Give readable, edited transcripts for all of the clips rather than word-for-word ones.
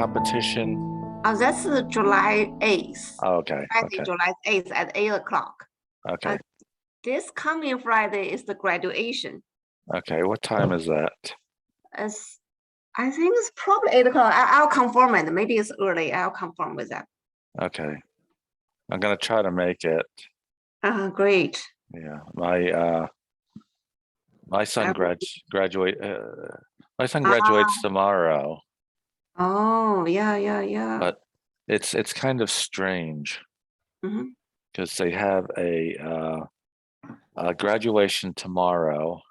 competition? That's July 8th. Oh, okay. Friday, Okay. July 8th at 8 o'clock. Okay. This coming Friday is the graduation. Okay. What time is that? I think it's probably 8 o'clock. I'll confirm it. Maybe it's early. I'll confirm with that. Okay. I'm gonna try to make it. Great. Yeah. My son graduates tomorrow. Oh, yeah. But it's kind of strange because they have a graduation tomorrow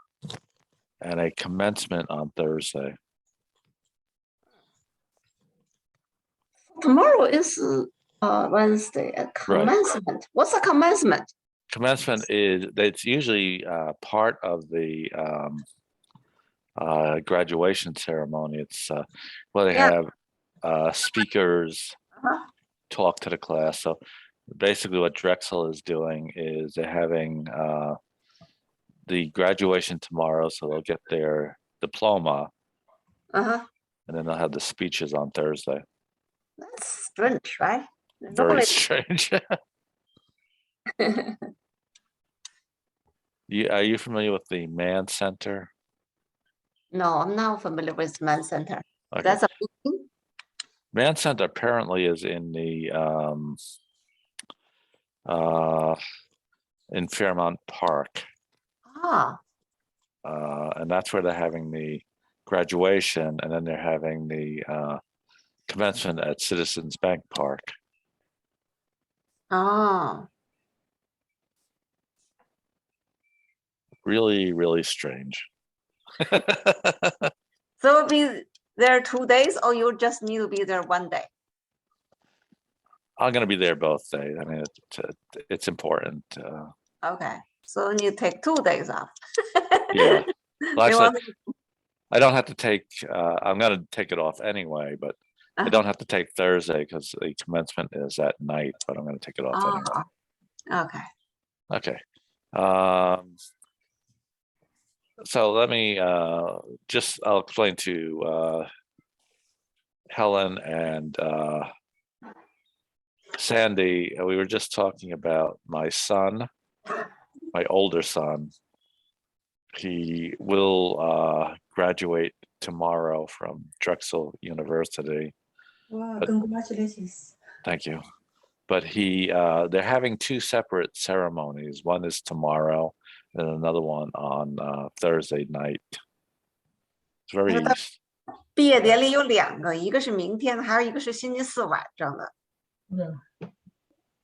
and a commencement on Thursday. Tomorrow is Wednesday. Commencement. Right. What's a commencement? Commencement it's usually part of the graduation ceremony. It's they have speakers talk to the class. So basically what Drexel is doing is they're having the graduation tomorrow, so they'll get their diploma, and then they'll have the speeches on Thursday. That's strange, right? Very strange. Are you familiar with the Mann Center? No, I'm not familiar with Mann Center. Okay. That's a meeting? Mann Center apparently is in the in Fairmount Park. And that's where they're having the graduation, and then they're having the commencement at Citizens Bank Park. Really, really strange. So be there 2 days, or you just need to be there 1 day? I'm going to be there both days. I mean, it's important. Okay, so you take 2 days off. Yeah. Well, actually, I don't have to take. I'm going to take it off anyway, but I don't have to take Thursday because the commencement is at night. But I'm going to take it off anyway. Okay. So let me I'll explain to Helen and Sandy. We were just talking about my son, my older son. He will graduate tomorrow from Drexel University. Wow, congratulations. Thank you. But they're having 2 separate ceremonies. One is tomorrow, and another one on Thursday night. It's very. 毕业典礼有2个，一个是明天，还有一个是星期四晚上的。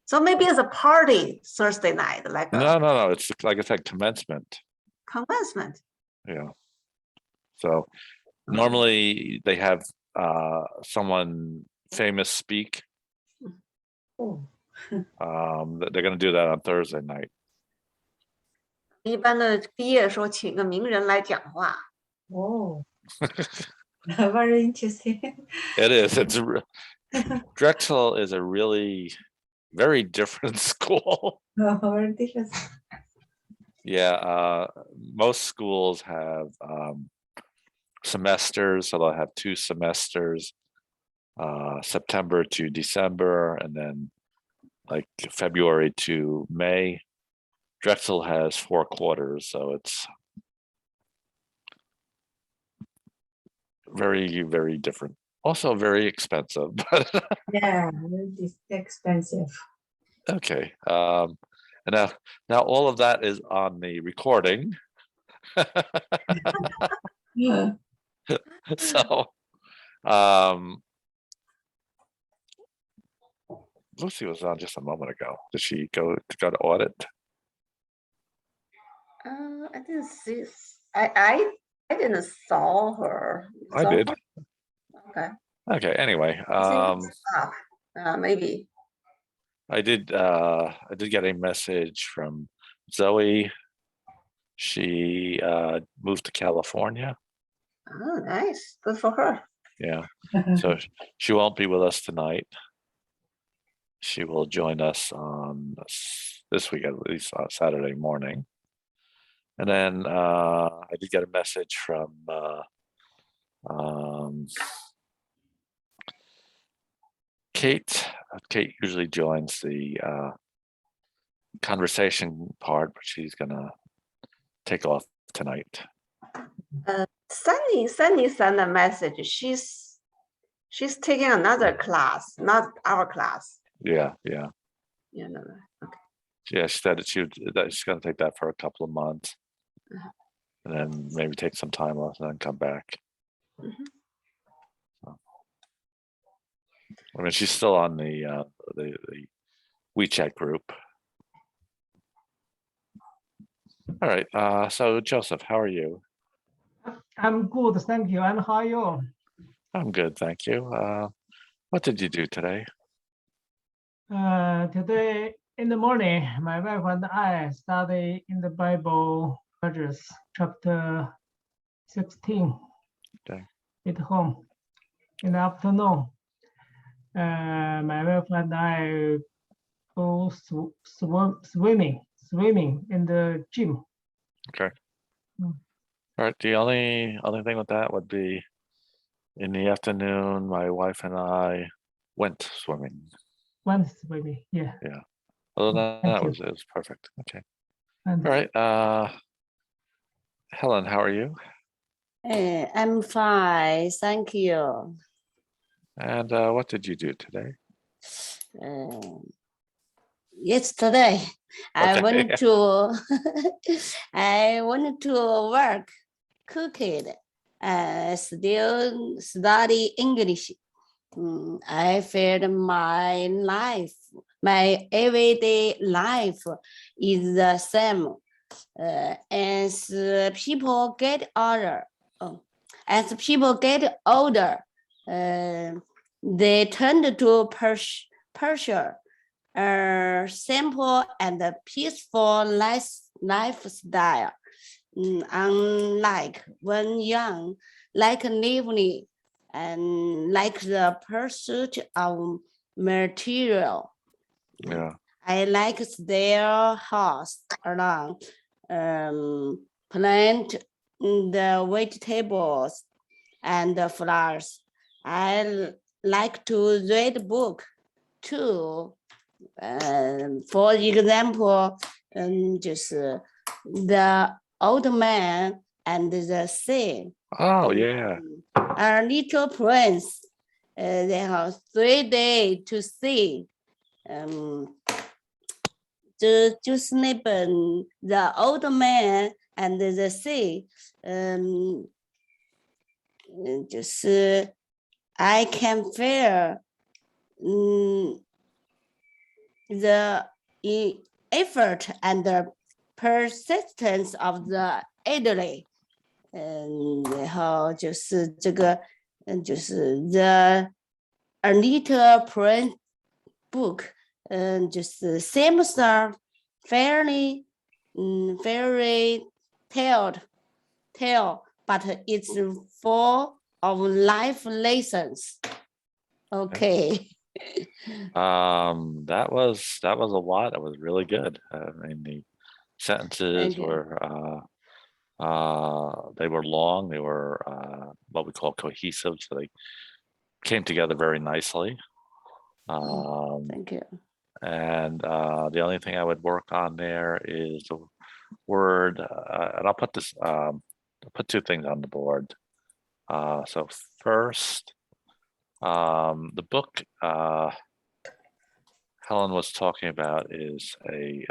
So maybe it's a party Thursday night, like. No. It's like I said, commencement. Commencement. Yeah. So normally they have someone famous speak. They're going to do that on Thursday night. 一般的毕业时候请个名人来讲话。Very interesting. It is. Drexel is a really very different school. Very different. Yeah, most schools have semesters, so they'll have 2 semesters, September to December, and then like February to May. Drexel has 4 quarters, so it's very, very different. Also very expensive. Yeah, very expensive. Okay. And now all of that is on the recording. So Lucy was on just a moment ago. Did she go to audit? I didn't see. I didn't saw her. I did. Okay. Okay. Anyway, maybe. I did get a message from Zoe. She moved to California. Oh, nice. Good for her. Yeah. So she won't be with us tonight. She will join us on this week, at least on Saturday morning. And then I did get a message from Kate usually joins the conversation part, but she's gonna take off tonight. Sunny sent a message. She's taking another class, not our class. Yeah. Yeah, no. Okay. Yeah, she said that she's gonna take that for a couple of months, and then maybe take some time off and then come back. So, I mean, she's still on the WeChat group. All right. So Joseph, how are you? I'm good, thank you. And how are you? I'm good, thank you. What did you do today? Today in the morning, my wife and I study in the Bible, Judges chapter 16 Okay. at home. In the afternoon, my wife and I go swimming in the gym. Okay. All right. The only thing with that would be in the afternoon, my wife and I went swimming. Went swimming, yeah. Other than that, Thank it was perfect. Okay. And All right. Helen, how are you? I'm fine, thank you. And what did you do today? Yesterday, I Okay. went to I went to work, cooked, still study English. I felt my everyday life is the same. As people get older, they tend to pursue a simple and peaceful lifestyle. Unlike when young, like living and like the pursuit of material. Yeah. I like their house along, plant the vegetables and the flowers. I like to read book too. For example, just the old man and the sea. Oh yeah. A little prince. They have 3 days to see. 这就是那本《The Old Man and the Sea》，就是 I can feel the effort and the persistence of the elderly，然后就是这个，就是 The A Little Prince book。just similar fairy tale, but it's full of life lessons. Okay. That was a lot. It was really good. I mean, the sentences were they were long. They were what we call cohesive, so they came together very nicely. Thank you. And the only thing I would work on there is the word, and I'll put this, I'll put 2 things on the board. So first, the book Helen was talking about is a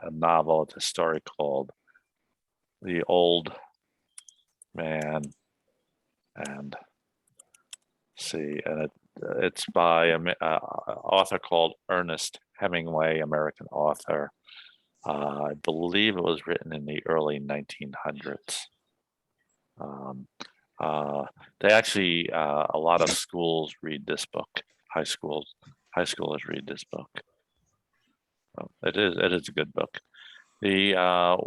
novel. It's a story called The Old Man and it's by an author called Ernest Hemingway, American author. I believe it was written in the early 1900s. They actually, a lot of schools read this book. High schoolers read this book. So it is a good book. The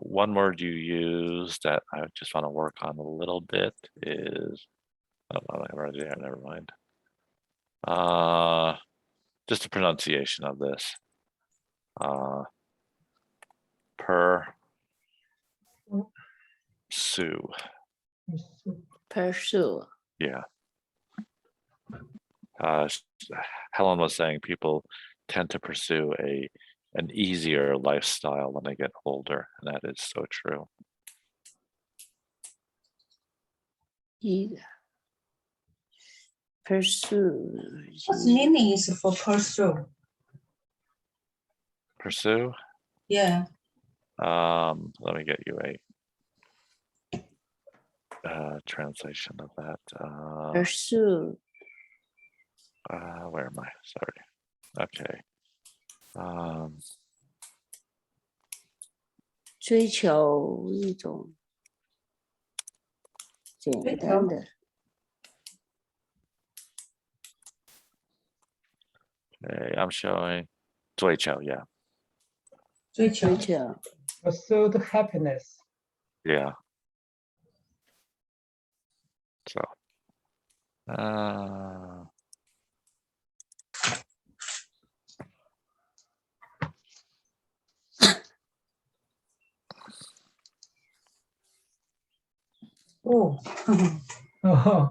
one word you use that I just want to work on a little bit is, oh, I'm already there, never mind. Just the pronunciation of this. Pursue. Pursue. Yeah. Helen was saying people tend to pursue an easier lifestyle when they get older, and that is so true. Pursue. What's meaning is for pursue? Pursue? Yeah. Let me get you a translation of that. Pursue. Where am I? Sorry. Okay. 追求一种简单的 Okay, I'm showing 追求, yeah. 追求追求 Pursued happiness. Yeah. So, Oh. Oh,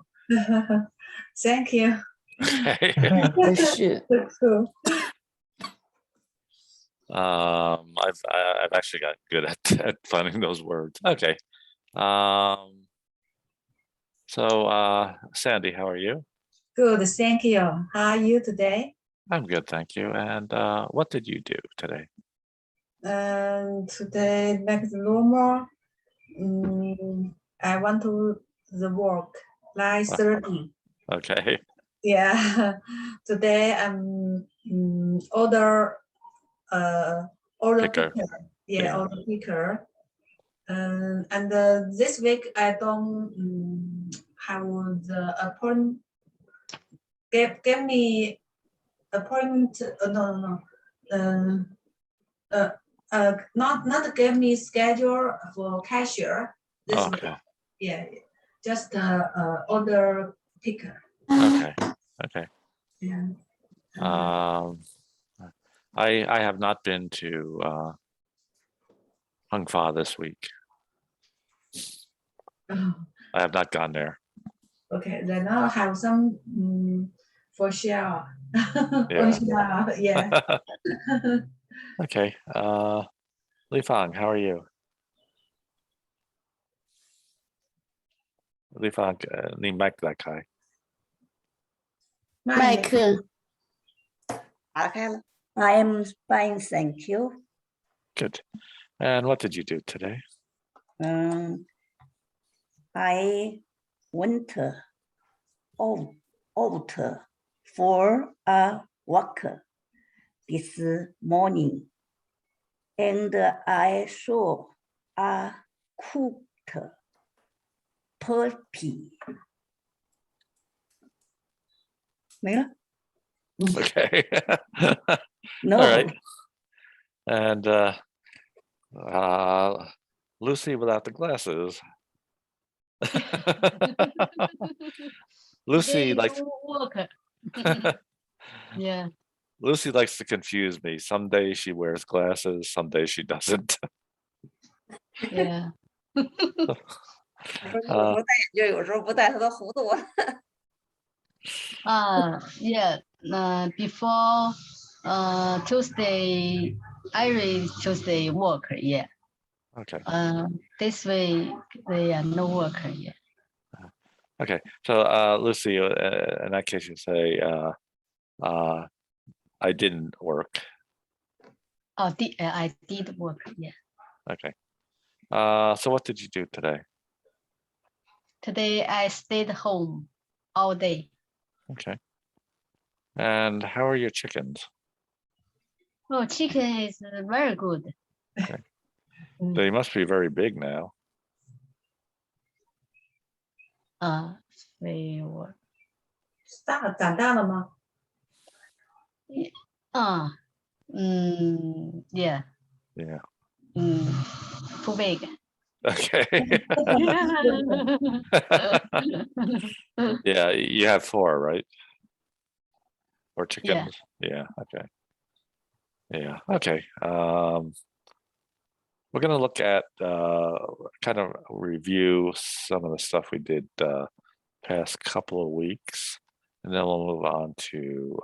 Thank you. okay. pursue Pursue. I've actually got good at finding those words. Okay. So Sandy, how are you? Good, thank you. How are you today? I'm good, thank you. And what did you do today? Today, like normal, I went to the work 9:30. Okay. Yeah. Today order Picker. picker. Yeah, Yeah. order picker. And this week I don't have the appointment. Give me appointment. Not give me schedule for cashier this week. Okay. Yeah, just order picker. Okay. Okay. Yeah. I have not been to Hung Fa this week. Oh, I have not gone there. okay, then I'll have some for sure. Yeah. For sure, yeah. Okay. Li Fang, how are you? Li Fang, 你麦克打开。麦克打开了 I am fine, thank you. Good. And what did you do today? I went out for a walk this morning and I saw a cooked puppy. 没了 Okay. No. All right. And Lucy without the glasses. Lucy likes work. Yeah. Lucy likes to confuse me. Some days she wears glasses, some days she doesn't. Yeah. 有时候戴眼镜，有时候不戴，他都糊涂我。Yeah. Before Tuesday, Irish Tuesday work. Yeah. Okay. This week they are no work. Yeah. Okay. So Lucy, in that case, you say I didn't work. Oh, I did work. Yeah. Okay. So what did you do today? Today I stayed home all day. Okay. And how are your chickens? Oh, chicken is very good. Okay. They must be very big now. They were. 长大了吗？ Yeah. Yeah. Too big. Okay. Yeah, you have 4, right? Or chickens? Yeah. Okay. Yeah. Okay. We're going to look at kind of review some of the stuff we did past couple of weeks. And then we'll move on to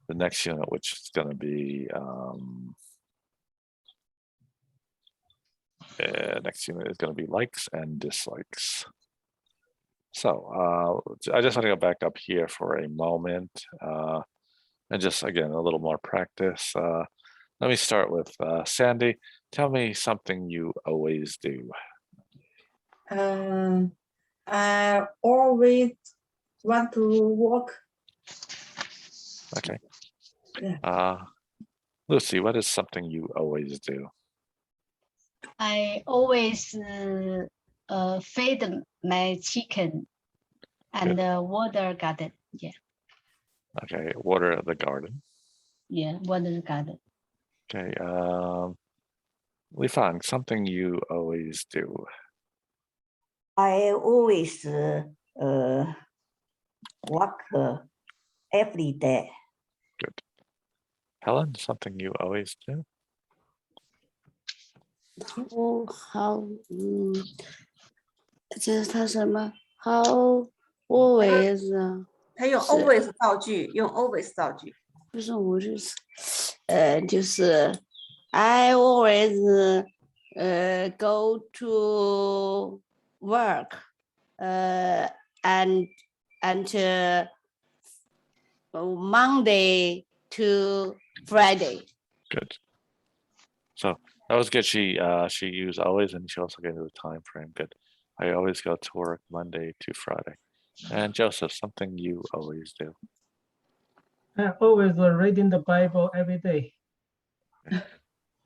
the next unit, which is going to be next unit is going to be likes and dislikes. So I just want to go back up here for a moment and just again a little more practice. Let me start with Sandy. Tell me something you always do. I always want to walk. Okay. Yeah. Lucy, what is something you always do? I always feed my chicken and water garden. Yeah. Okay, water the garden. Yeah, water the garden. Okay. Lifang, something you always do. I always walk every day. Good. Helen, something you always do?这是他什么？How always 他用 always 造句，用 always 造句。不是我就是就是 I always go to work and Monday to Friday. Good. So that was good. She used always, and she also gave the time frame. Good. I always go to work Monday to Friday. And Joseph, something you always do. I always reading the Bible every day.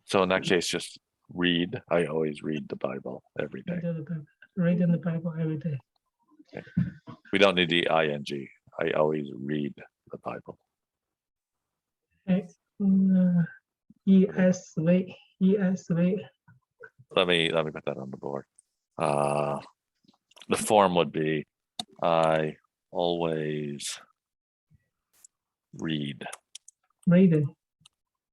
So in that case, just read. I always read the Bible every day. Reading the Bible every day. Okay. We don't need the ing. I always read the Bible. Okay. ESV. Let me put that on the board. The form would be I always read. Read the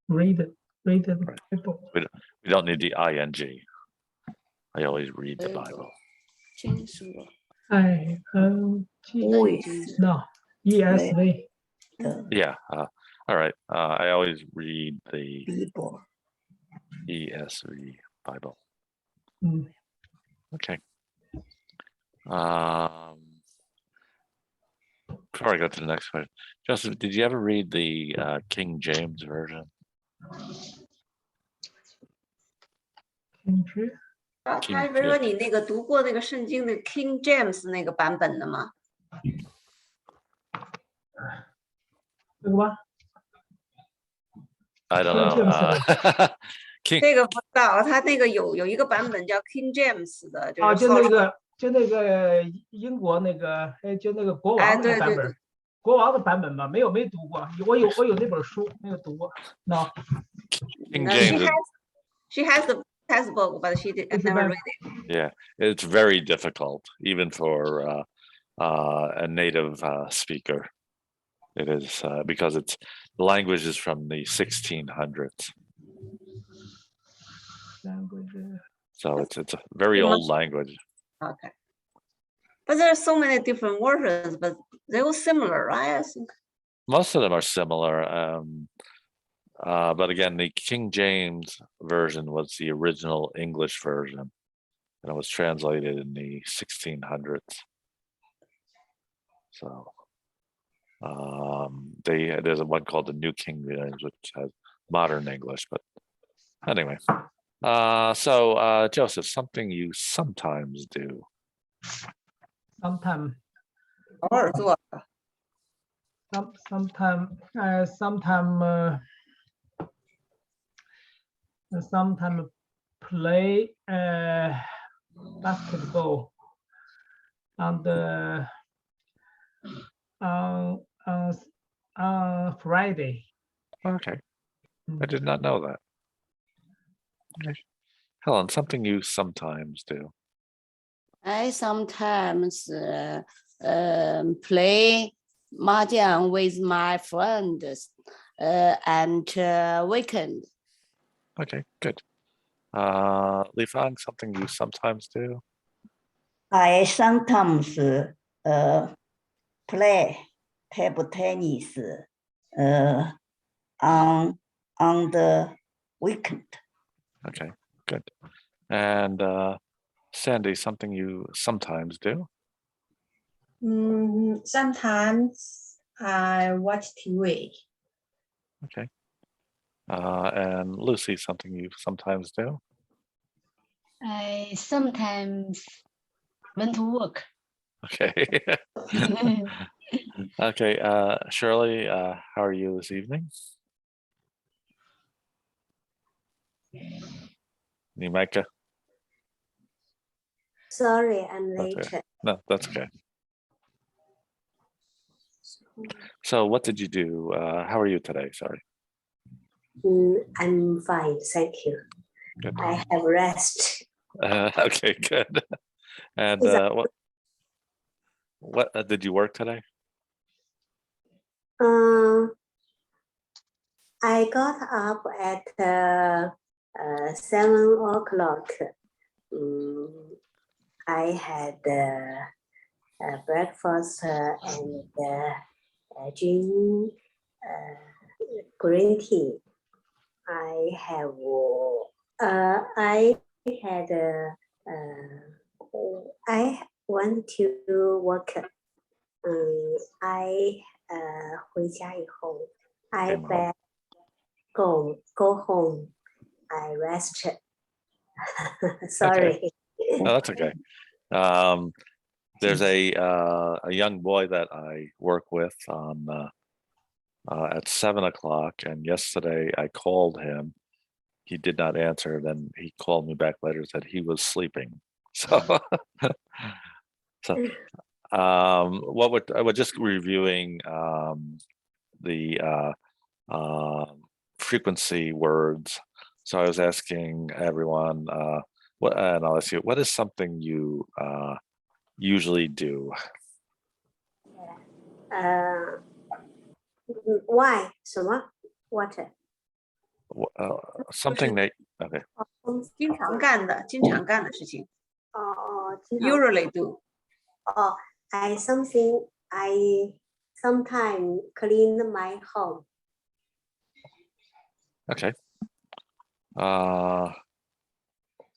Bible. We don't need the ing. I always read the Bible. 清楚。 Always. No. ESV. Yeah. All right. I always read the People. ESV Bible. Mm. Okay. Before I go to the next question, Joseph, did you ever read the King James version? Country. 他不是说你那个读过那个圣经的 King James 那个版本的吗？这个吧 I don't know. King. 这个不知道，他那个有一个版本叫 King James 的，啊，就那个英国那个，就那个国王那个版本，国王的版本嘛，没读过，我有那本书，没有读过。No. King James. She has the textbook, but she never read it. Yeah, it's very difficult, even for a native speaker. It is because the language is from the 1600s. So it's a very old language. Okay. But there are so many different versions, but they're all similar, right? I think. Most of them are similar. But again, the King James version was the original English version, and it was translated in the 1600s. So there's one called the New King James, which has modern English. But anyway, so Joseph, something you sometimes do. Sometimes. 偶尔做。Sometimes play basketball on Friday. Okay, I did not know that. Okay. Helen, something you sometimes do. I sometimes play mahjong with my friends and weekend. Okay, good. Lifang, something you sometimes do. I sometimes play table tennis on the weekend. Okay, good. And Sandy, something you sometimes do? Sometimes I watch TV. Okay. And Lucy, something you sometimes do? I sometimes went to work. Okay. Okay. Shirley, how are you this evening? Micah? Sorry, I'm That's late. okay. No, that's okay. So what did you do? How are you today? Sorry. I'm fine, thank you. Good. I have rest. Okay, good. And Is that- what did you work today? I got up at 7 o'clock. I had breakfast and drink green tea. I went to work. I 回家以后 I Came home. back go home. I rest. Sorry. No, that's okay. There's a young boy that I work with on at 7 o'clock, and yesterday I called him. He did not answer. Then he called me back later and said he was sleeping. So, what I was just reviewing the frequency words. So I was asking everyone, and I'll ask you, what is something you usually do? Why? 什么 What? Something that okay. 经常干的事情。经常 Usually do. I sometimes clean my home. Okay. All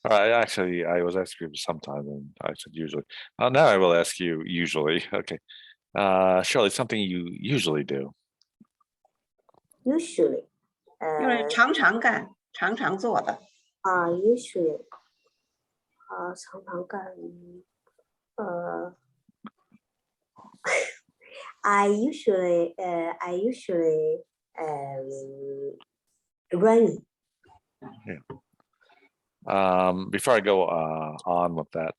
right, actually, I was asking you sometime, and I said usually. Now I will ask you usually. Okay. Shirley, something you usually do. Usually. 因为常常干，常常做的。Usually. 常常干。I usually run. Before I go on with that,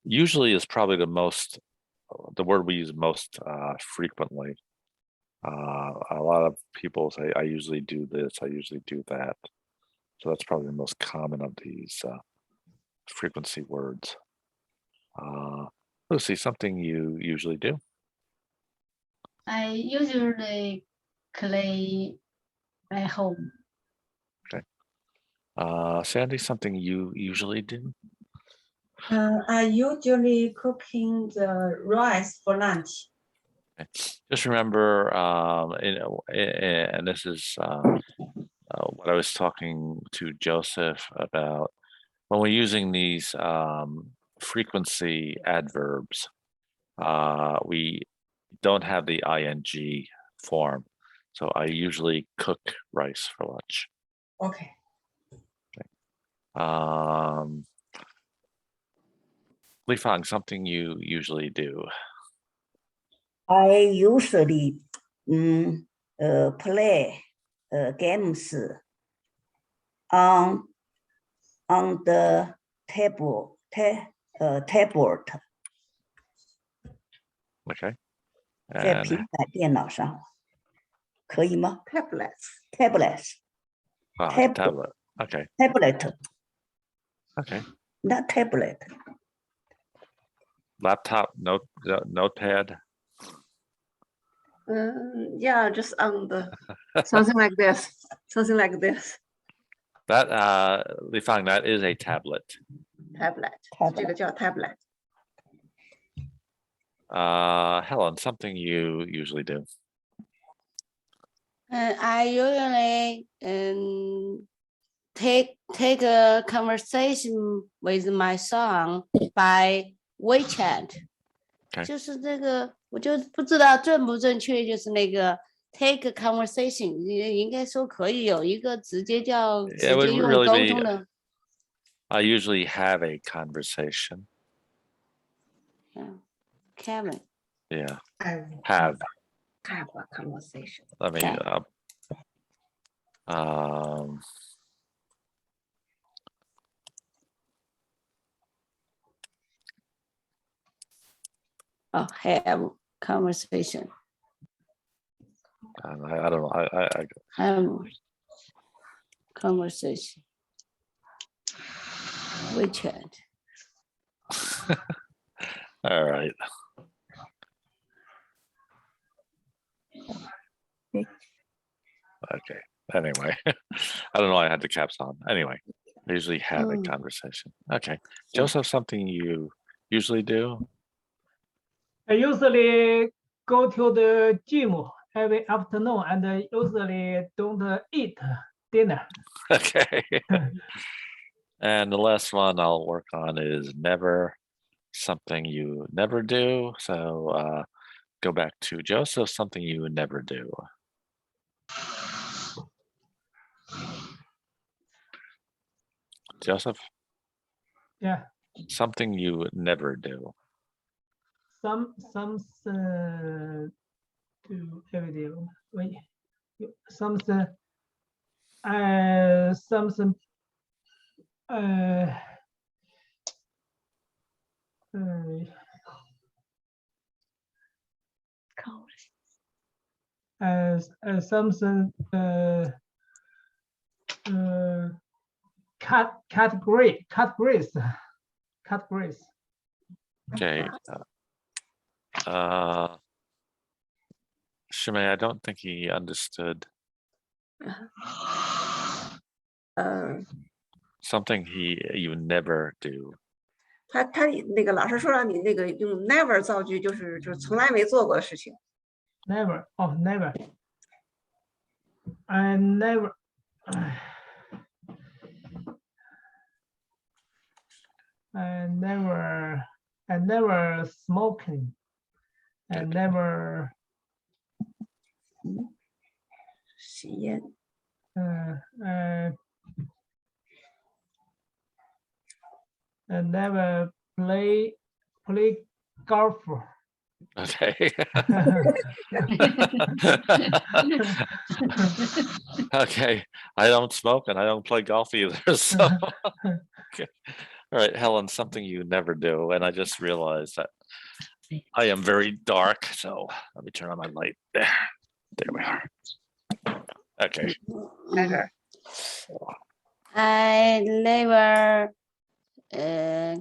usually is probably the word we use most frequently. A lot of people say, I usually do this, I usually do that. So that's probably the most common of these frequency words. Lucy, something you usually do? I usually clean my home. Sandy, something you usually do? I usually cooking the rice for lunch. Okay. Just remember, and this is what I was talking to Joseph about, when we're using these frequency adverbs, we don't have the ing form. So I usually cook rice for lunch. Okay. Li Fang, something you usually do? I usually play games on the tablet. Okay. 在 And 平板电脑上，可以吗 Tablets. ？Tablets, tablet. Okay. tablet, Okay. not tablet. Laptop, notepad. Yeah, just on the something like this. Something like this. That Li Fang, that is a tablet. Tablet. 这个叫 tablet. Helen, something you usually do. I usually take a conversation with my son by WeChat， 就是这个我就不知道正不正确，就是那个 take a conversation， 应该说可以有一个直接用沟通的。I usually have a conversation. Kevin. Yeah. Have a conversation. Let me. Have conversation. I don't know. I have conversation. WeChat. All right. Okay. Anyway, I don't know why I had the caps on. Anyway, I usually have a conversation. Okay. Joseph, something you usually do? I usually go to the gym every afternoon and usually don't eat dinner. Okay. And the last one I'll work on is never, something you never do. So go back to Joseph, something you never do. Joseph? Yeah. Something you never do. Something to every day. Wait. Something. Something. Something. Categories. Okay. Shimei, I don't think he understood. Something you never do. 他那个老师说让你那个用 never 造句，就是从来没做过的事情。Never. Oh, never. I never. I never smoking. I never. 吸烟。I never play golf. Okay. Okay. I don't smoke and I don't play golf either. So okay. All right, Helen, something you never do. And I just realized that I am very dark. So let me turn on my light. There we are. Okay. Never. I never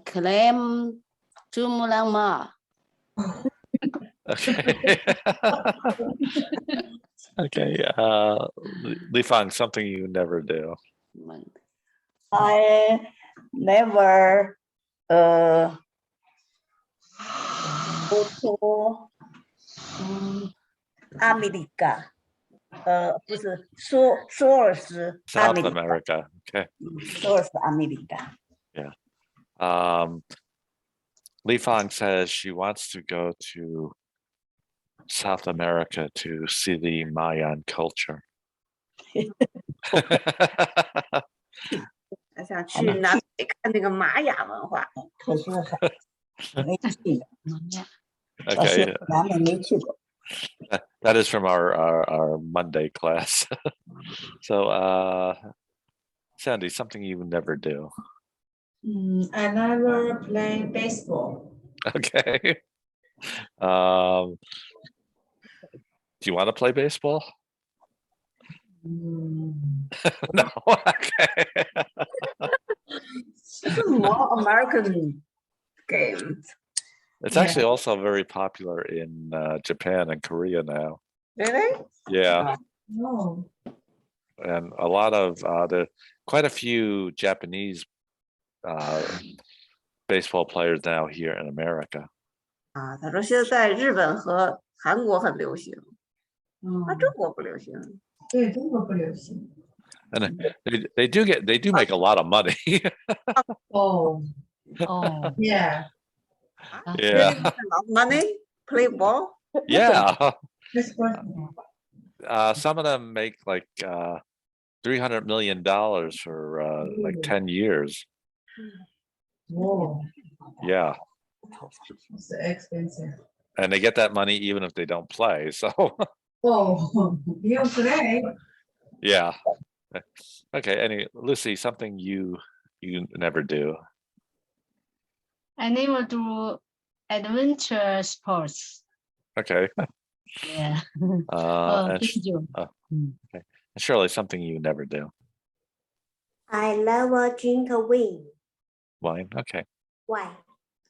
claim 珠穆朗玛. Okay. Okay. Li Fang, something you never do. I never go to America. 不是索尔斯 South America. Okay. 索尔斯 America. Yeah. Li Fang says she wants to go to South America to see the Mayan culture. 他想去南美看那个玛雅文化。可是没去过。 Okay. 南美没去过。 That is from our Monday class. So, Sandy, something you never do. I never play baseball. Okay. Do you want to play baseball? No. Okay. This is more American games. It's actually also very popular in Japan and Korea now. Really? Yeah. No. And a lot of quite a few Japanese baseball players now here in America. 啊，他说现在日本和韩国很流行，那中国不流行。对，中国不流行。 And they do make a lot of money. Oh, Oh, yeah. Yeah. A lot of money, play ball. Yeah. That's what. Some of them make like $300 million for like 10 years. Whoa, Yeah. it's expensive. And they get that money even if they don't play. So Oh, you don't play. yeah. Okay. Lucy, something you never do. I never do adventure sports. Okay. Yeah. And thank you. okay. Shirley, something you never do. I never drink wine. Wine. Okay. Why?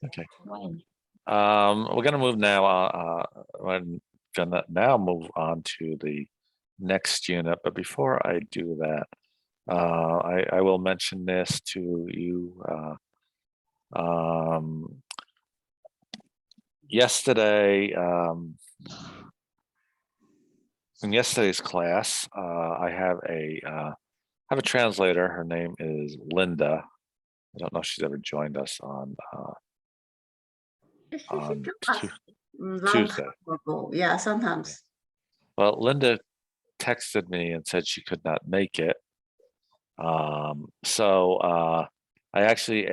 Okay. Why? We're gonna move now. We're gonna now move on to the next unit. But before I do that, I will mention this to you. Yesterday, in yesterday's class, I have a translator. Her name is Linda. I don't know if she's ever joined us on Tuesday. Yeah, sometimes. Well, Linda texted me and said she could not make it. So I actually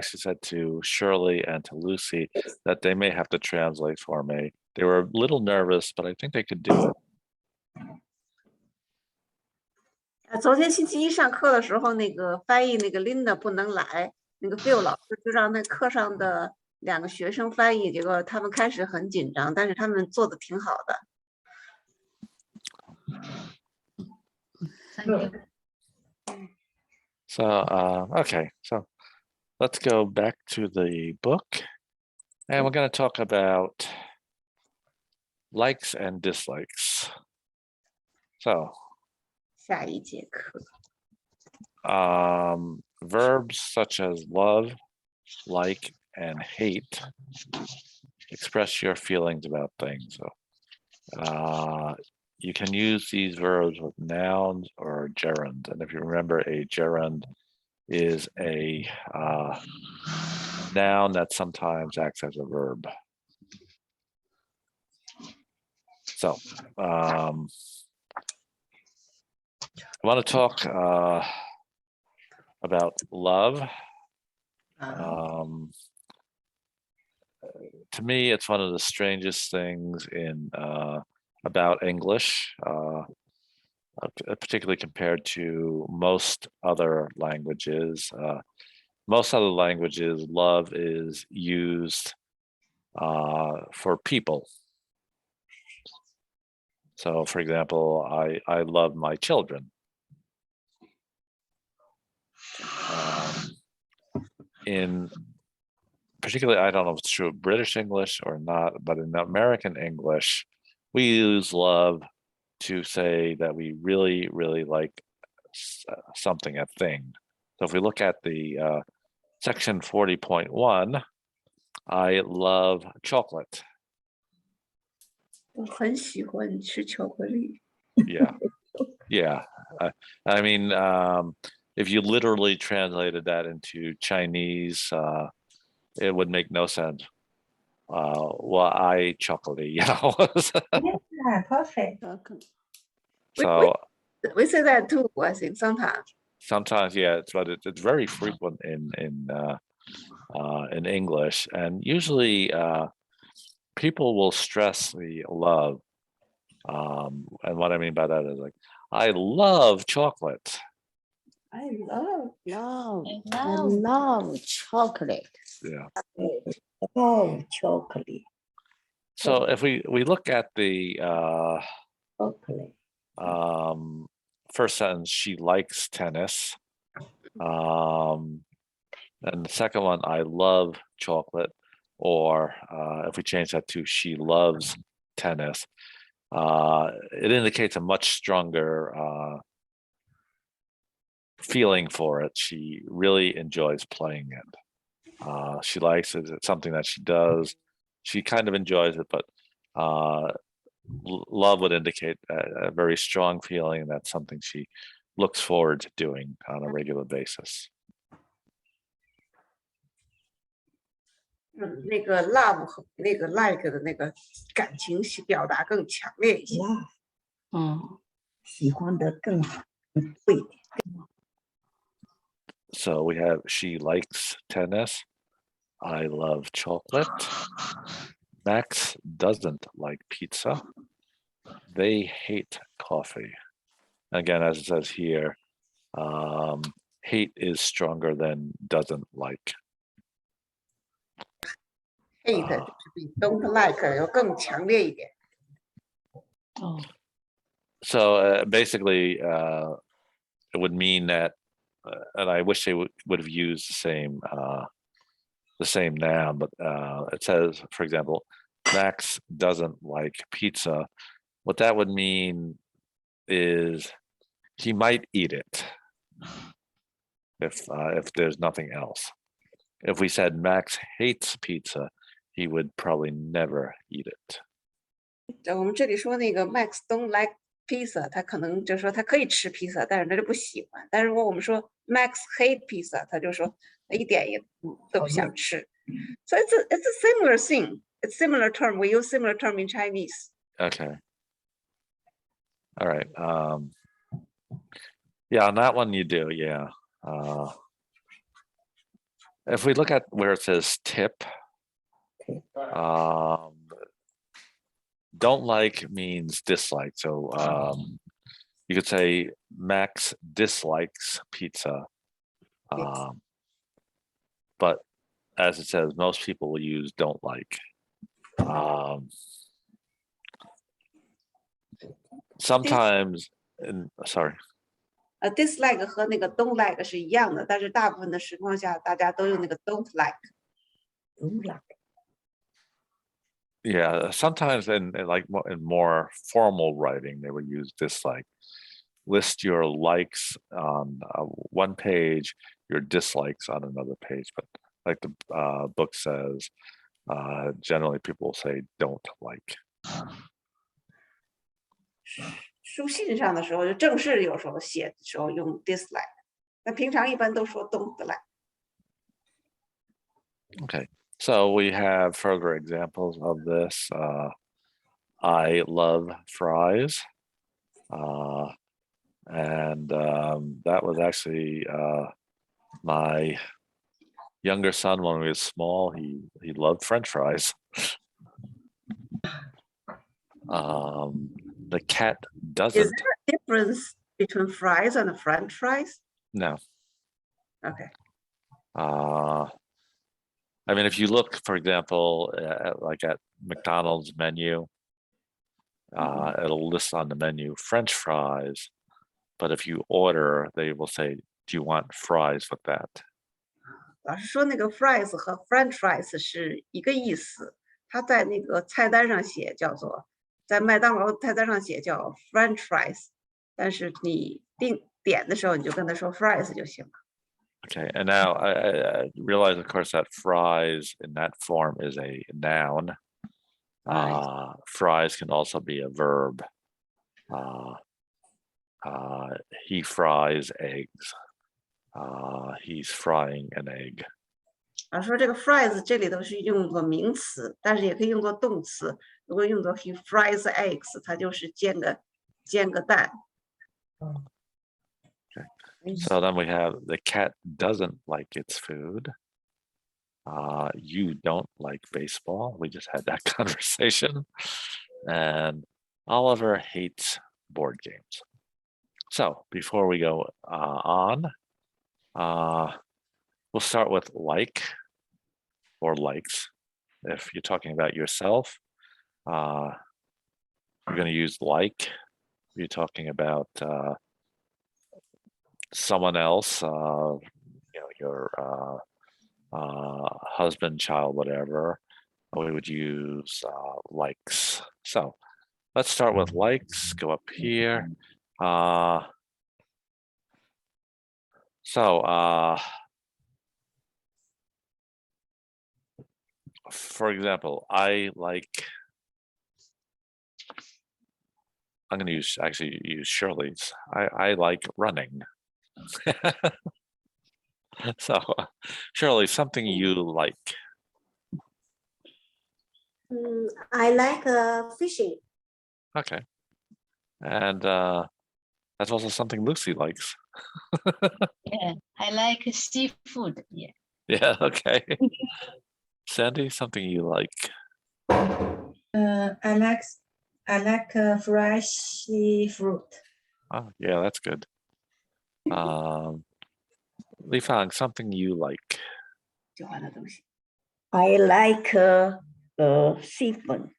said to Shirley and to Lucy that they may have to translate for me. They were a little nervous, but I think they could do it. 昨天星期一上课的时候，那个翻译那个 Linda 不能来，那个 Phil 老师就让那课上的2个学生翻译，结果他们开始很紧张，但是他们做的挺好的。Thank you. So okay, so let's go back to the book, and we're going to talk about likes and dislikes. So 下一节课。 verbs such as love, like, and hate express your feelings about things. So, you can use these verbs with nouns or gerunds. And if you remember, a gerund is a noun that sometimes acts as a verb. So, I want to talk about love. To me, it's one of the strangest things about English, particularly compared to most other languages. Most other languages, love is used for people. So, for example, I love my children. In particularly, I don't know if it's true of British English or not, but in American English, we use love to say that we really, really like something, a thing. So if we look at the section 40.1, I love chocolate. 我很喜欢吃巧克力。 Yeah. Yeah. I mean, if you literally translated that into Chinese, it would make no sense. Well, I chocolate, you know. Yeah, perfect. So we say that too, I think, sometimes. sometimes, yeah, but it's very frequent in English, and usually people will stress the love. And what I mean by that is like, I love chocolate. I love chocolate. Yeah. Oh, chocolate. So if we look at the Chocolate. first sentence, she likes tennis. And the second one, I love chocolate. Or if we change that to she loves tennis, it indicates a much stronger feeling for it. She really enjoys playing it. She likes it. It's something that she does she kind of enjoys it, but love would indicate a very strong feeling, and that's something she looks forward to doing on a regular basis. 那个 love 和那个 like 的那个感情表达更强烈一些。喜欢的更多一点。So we have she likes tennis. I love chocolate. Max doesn't like pizza. They hate coffee. Again, as it says here, hate is stronger than doesn't like. hate 就是比 don't like 要更强烈一点。So basically, it would mean that, and I wish they would have used the same noun, but it says, for example, Max doesn't like pizza. What that would mean is he might eat it if there's nothing else. If we said Max hates pizza, he would probably never eat it. 我们这里说那个 Max don't like pizza， 他可能就说他可以吃披萨，但是他就不喜欢。但如果我们说 Max hate pizza， 他就说他一点也都不想吃。So it's a similar thing. It's similar term. We use similar term in Chinese. Okay. All right. Yeah, on that one you do. Yeah. If we look at where it says tip, don't like means dislike. So you could say Max dislikes pizza. But as it says, most people will use don't like. Sometimes, sorry. Dislike 和那个 don't like 是一样的，但是大部分的情况下，大家都用那个 don't like。don't like. Yeah, sometimes in more formal writing, they would use dislike. List your likes on one page, your dislikes on another page. But like the book says, generally people will say don't like. 书信上的时候，就正式有时候写的时候用 dislike， 那平常一般都说 don't like。 Okay, so we have further examples of this. I love fries. And that was actually my younger son when he was small. He loved French fries. The cat doesn't. Is there a difference between fries and French fries? No. Okay. I mean, if you look, for example, at McDonald's menu, it'll list on the menu French fries. But if you order, they will say, "Do you want fries with that?" 老师说那个 fries 和 French fries 是一个意思，它在那个菜单上写叫做，在麦当劳菜单上写叫 French fries， 但是你点的时候你就跟他说 fries 就行了。 Okay, and now I realize, of course, that fries in that form is a noun. Fries can also be a verb. He fries eggs. He's frying an egg. 老师说这个 fries 这里头是用作名词，但是也可以用作动词。如果用作 he fries eggs， 它就是煎个蛋。 Okay. So then we have the cat doesn't like its food. You don't like baseball. We just had that conversation. And Oliver hates board games. So before we go on, we'll start with like or likes. If you're talking about yourself, you're going to use like. If you're talking about someone else, your husband, child, whatever, we would use likes. So let's start with likes, go up here. for example, I'm going to use Shirley's. I like running. So, Shirley, something you like. I like fishing. Okay. And that's also something Lucy likes. Yeah, I like seafood. Yeah. Yeah, okay. Sandy, something you like. I like fresh fruit. Oh, yeah, that's good. Li Fang, something you like. 喜欢的东西。 I like seafood.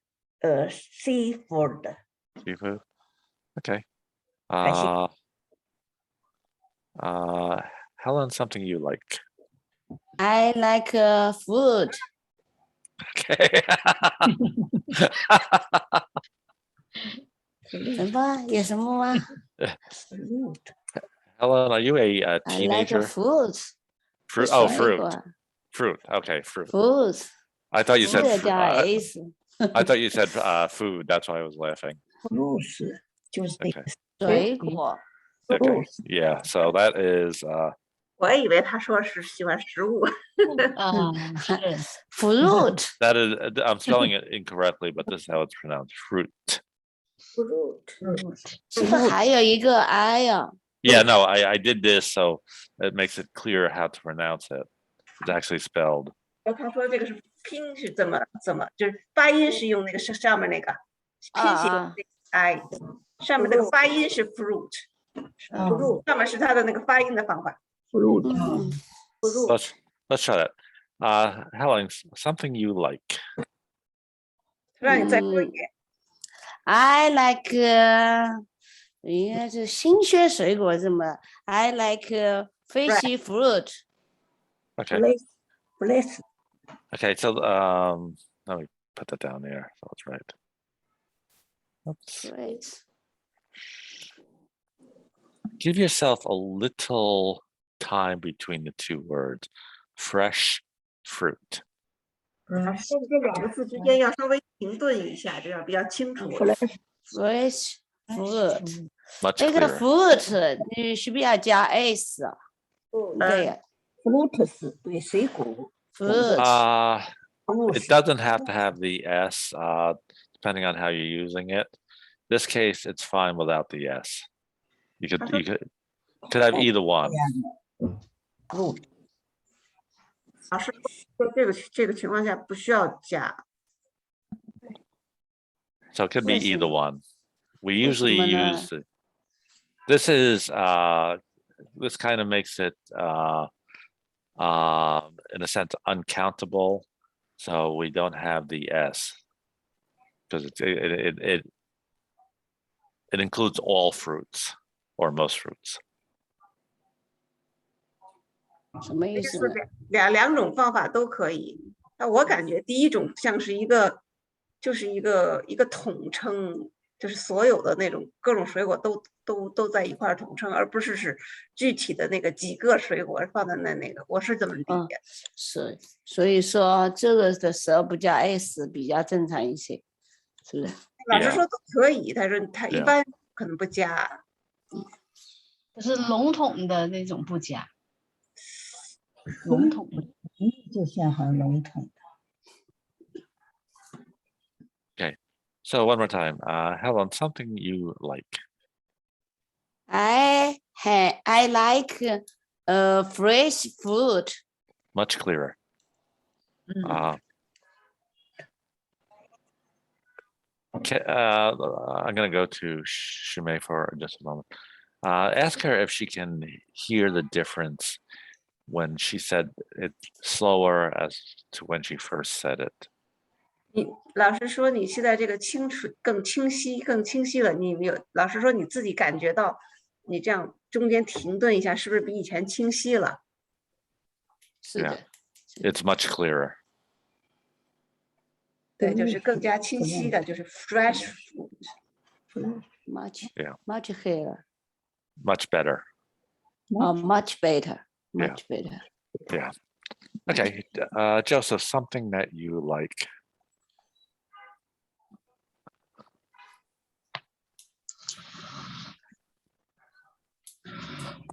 Seafood. Seafood. Okay. I Helen, something you like. I like food. Okay. 什么？有什么吗 Helen, are you a I like teenager? food. Fruit. Oh, 水 fruit. 果 Fruit. Okay, fruit. Food. I thought you said. 是加 S. I thought you said food. That's why I was laughing. Fruits 就是那个 水果 Okay. Yeah. So that is. 我以为他说是喜欢食物。是 fruit. That is. I'm spelling it incorrectly, but this is how it's pronounced. Fruit. fruit. 是不是还有一个 I 啊？ Yeah. No, I did this, so it makes it clear how to pronounce it. It's actually spelled. 他说这个是拼是怎么，就是发音是用那个上面那个拼写啊 I，上面那个发音是 fruit， 上面是它的那个发音的方法。 嗯 Let's try that. Helen, something you like. 让你再说一遍。 I like 应该是新鲜水果是吗 I like fishy fruit. Okay. Bless. Okay. So let me put that down there. So it's right. Oops. Great. Give yourself a little time between the two words. Fresh fruit. 这两个字之间要稍微停顿一下，这样比较清楚。 Fresh fruit. Much 这个 clearer. fruit 你需不需要加 S 啊？对呀 Fruits 对水果。 ，fruit. It doesn't have to have the S, depending on how you're using it. This case, it's fine without the S. You could have either one. Fruit. 老师说这个情况下不需要加。 So it could be either one. We usually 为什么呢？ use this is this kind of makes it in a sense uncountable, so we don't have the S because it includes all fruits or most fruits. 什么意就思呢？是两种方法都可以。那我感觉第一种像是一个统称，就是所有的那种各种水果都在一块统称，而不是具体的那个几个水果放在那个，我是这么理解。所以说这个的时候不加 S 比较正常一些，是不是？老师说都可以，他说他一般可能不加。就是笼统的那种不加，笼统的。就像很笼统。 So one more time, Helen, something you like. I like fresh fruit. Much clearer. Okay, I'm going to go to Shumei for just a moment. Ask her if she can hear the difference when she said it slower as to when she first said it. 老师说你现在这个更清晰了，你有老师说你自己感觉到你这样中间停顿一下，是不是比以前清晰了？是的， It's much clearer. 对，就是更加清晰的，就是 fresh fruit。 much Yeah. much clearer. Much better. Much better. Yeah. Much better. Yeah. Okay, Joseph, something that you like.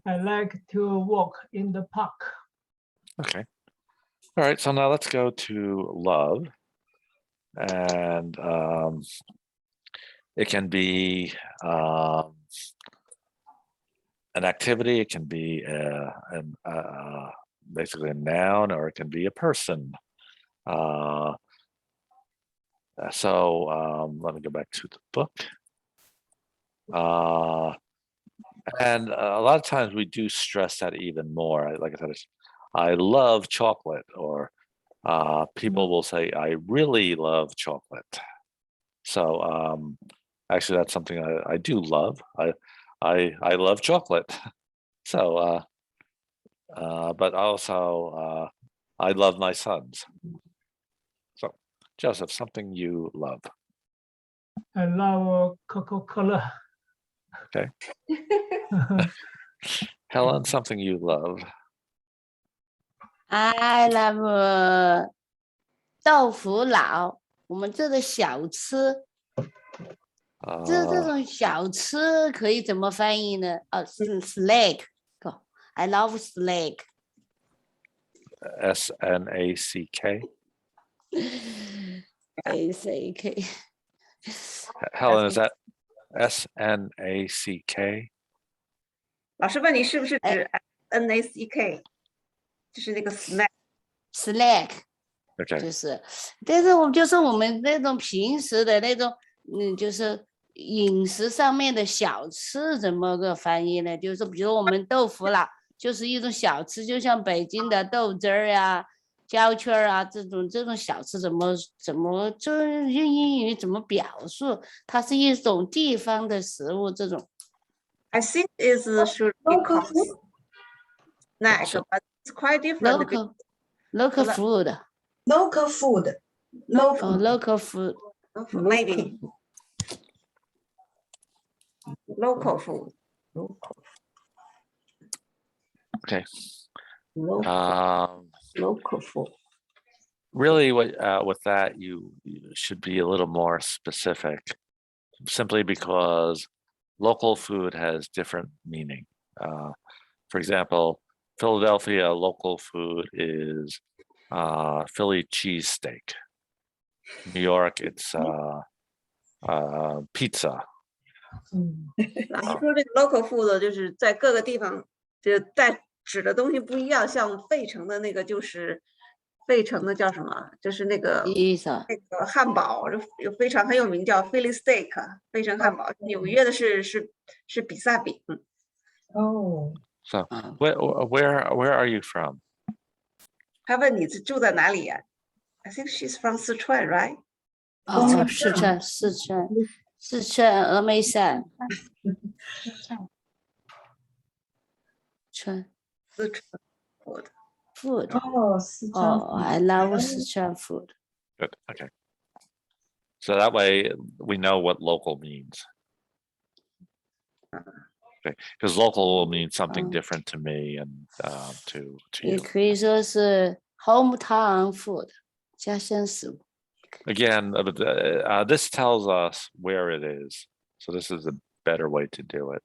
I like to walk in the park. Okay. All right, so now let's go to love. And it can be an activity, it can be basically a noun, or it can be a person. So let me go back to the book. And a lot of times we do stress that even more. Like I said, I love chocolate, or people will say, I really love chocolate. So actually, that's something I do love. I love chocolate. So, but also I love my sons. So, Joseph, something you love. I love Coca-Cola. Okay. Helen, something you love. I love 豆腐脑，我们这个小吃，这种小吃可以怎么翻译呢？snack， I love snack. SNACK. ACK. Helen, is that SNACK? 老师问你是不是指 NACK， 就是那个 snack。Okay. 就是，但是我们那种平时的那种，就是饮食上面的小吃怎么个翻译呢？就是比如我们豆腐脑就是一种小吃，就像北京的豆汁儿呀、焦圈儿啊这种小吃怎么就用英语怎么表述？它是一种地方的食物，这种。I think it should be called snack, but it's quite different. Local food. Local food. Local food. Maybe. Local food. Okay. Local food. Really, with that, you should be a little more specific, simply because local food has different meaning. For example, Philadelphia local food is Philly cheesesteak. New York, it's pizza. 老师说这个 local food 就是在各个地方，就带指的东西不一样。像费城的那个就是费城的叫什么？就是那个汉堡，有非常很有名叫 Philly steak 费城汉堡。纽约的是比萨饼。哦。So where are you from? 他问你住在哪里呀？I think she's from Sichuan, right? 哦，四川峨眉山。四川 food. Oh, I love Sichuan food. Good. Okay. So that way we know what local means. Okay, because local will mean something different to me and to you. 也可以说是 hometown food, 家乡食物。Again, this tells us where it is. So this is a better way to do it.